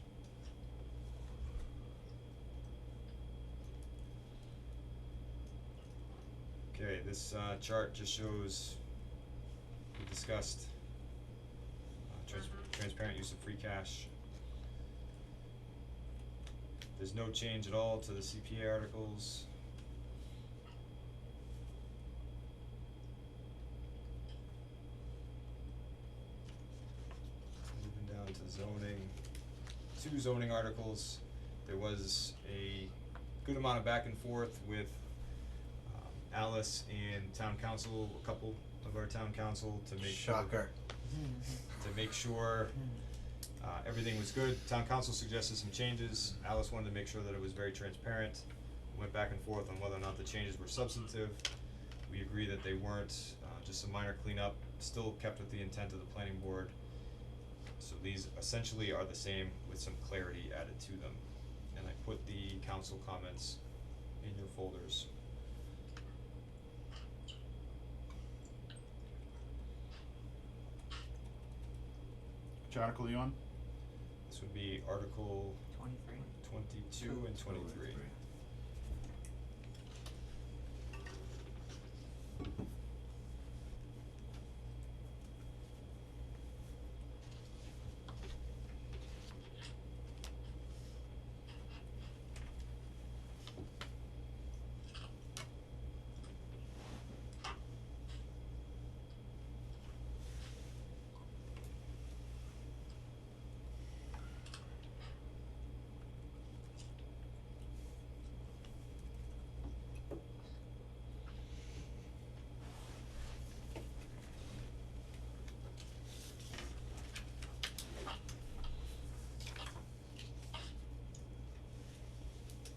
Okay, this chart just shows, we discussed transparent use of free cash. There's no change at all to the CPA articles. Moving down to zoning, 2 zoning articles. There was a good amount of back and forth with Alice and town council, a couple of our town council to make Shocker. to make sure everything was good. Town council suggested some changes. Alice wanted to make sure that it was very transparent. Went back and forth on whether or not the changes were substantive. We agree that they weren't, just some minor cleanup, still kept with the intent of the planning board. So these essentially are the same with some clarity added to them. And I put the council comments in your folders. Which article are you on? This would be Article 23. 22 and 23.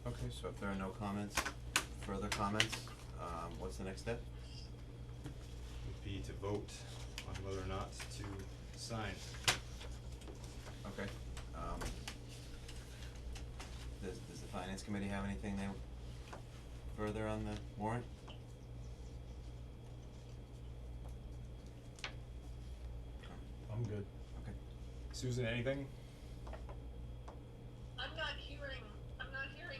Okay, so if there are no further comments, what's the next step? Would be to vote on whether or not to sign. Okay, does the finance committee have anything they further on the warrant? I'm good. Okay. Susan, anything? I'm not hearing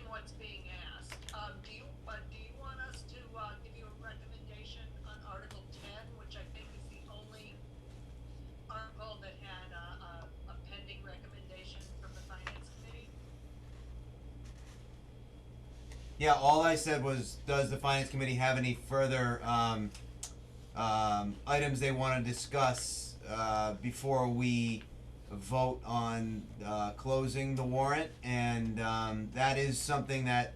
what's being asked. Do you want us to, give you a recommendation on Article 10, which I think is the only article that had a pending recommendation from the finance committee? Yeah, all I said was, does the finance committee have any further, items they wanna discuss, before we vote on, closing the warrant? And, that is something that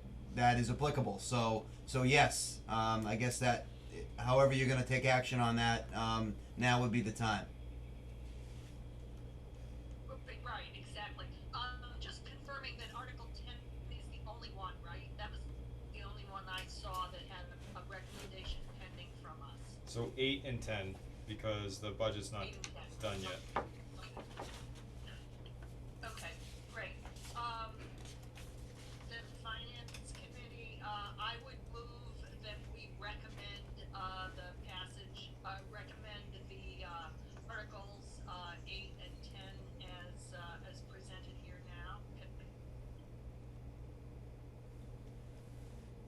is applicable, so yes, I guess that, however you're gonna take action on that, now would be the time. Right, exactly. Just confirming that Article 10 is the only one, right? That was the only one I saw that had a recommendation pending from us. So 8 and 10, because the budget's not 8 and 10. done yet. Okay, great. The finance committee, I would move that we recommend, the passage, recommend the, articles, 8 and 10 as presented here now.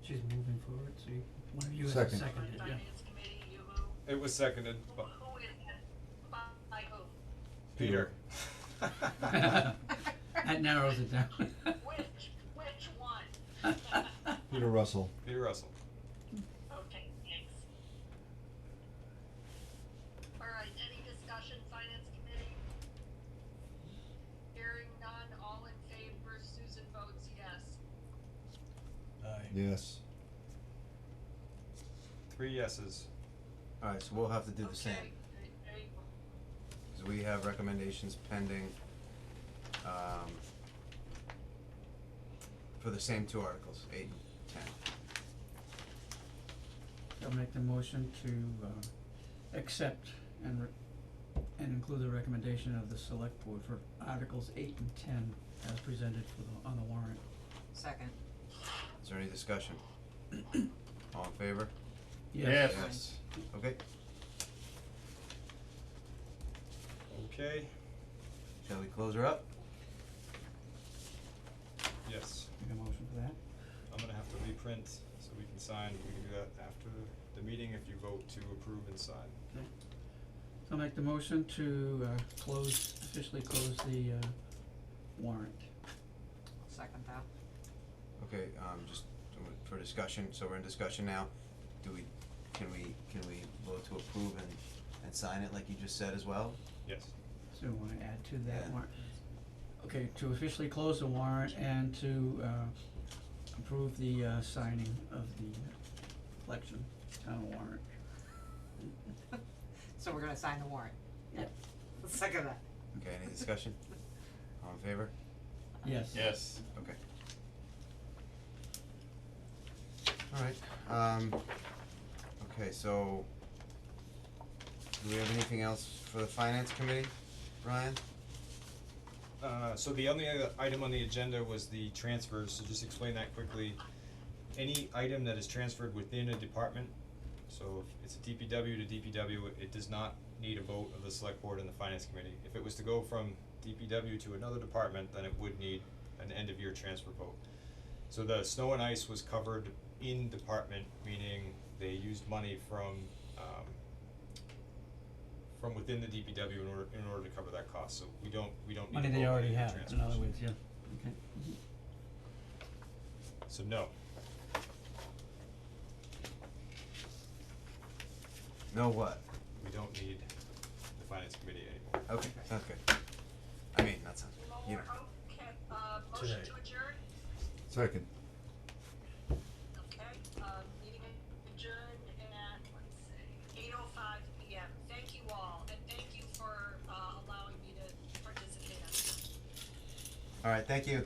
She's moving forward, so one of you has Second. seconded, yeah. Finance committee, you who? It was seconded by Who is it? By who? Peter. That narrows it down. Which one? Peter Russell. Peter Russell. Okay, thanks. Alright, any discussion, finance committee? Hearing none, all in favor, Susan votes yes. Aye. Yes. 3 yeses. Alright, so we'll have to do the same, Okay, there you go. cause we have recommendations pending, for the same 2 articles, 8 and 10. I'll make the motion to accept and include the recommendation of the select board for Articles 8 and 10 as presented on the warrant. Second. Is there any discussion? All in favor? Yes. Yes. Okay, Okay. shall we close her up? Yes. Make a motion for that. I'm gonna have to reprint so we can sign. We can do that after the meeting if you vote to approve and sign. Okay. So I'll make the motion to officially close the warrant. Second that. Okay, just for discussion, so we're in discussion now, can we vote to approve and sign it like you just said as well? Yes. So we wanna add to that Yeah. warrant. Okay, to officially close the warrant and to approve the signing of the election town warrant. So we're gonna sign the warrant. Yep. Second that. Okay, any discussion? All in favor? Yes. Yes. Okay. Alright, okay, so do we have anything else for the finance committee, Ryan? So the only other item on the agenda was the transfers, so just explain that quickly. Any item that is transferred within a department, so if it's a DPW to DPW, it does not need a vote of the select board and the finance committee. If it was to go from DPW to another department, then it would need an end of year transfer vote. So the snow and ice was covered in department, meaning they used money from within the DPW in order to cover that cost, so we don't need to Money vote they on already any have, transfers. in other words, yeah, okay. So no. No what? We don't need the finance committee anymore. Okay, sounds good. I mean, that sounds, you know. Okay, motion Today. to adjourn, Second. okay, meeting adjourned at, let's see, 8:05 PM. Thank you all, and thank you for, allowing me to participate on this. Alright, thank you.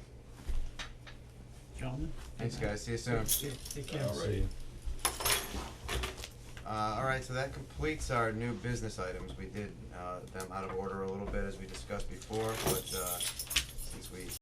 Gentlemen? Thanks guys, see you soon. Take care. Alrighty. Alright, so that completes our new business items. We did them out of order a little bit as we discussed before, but since we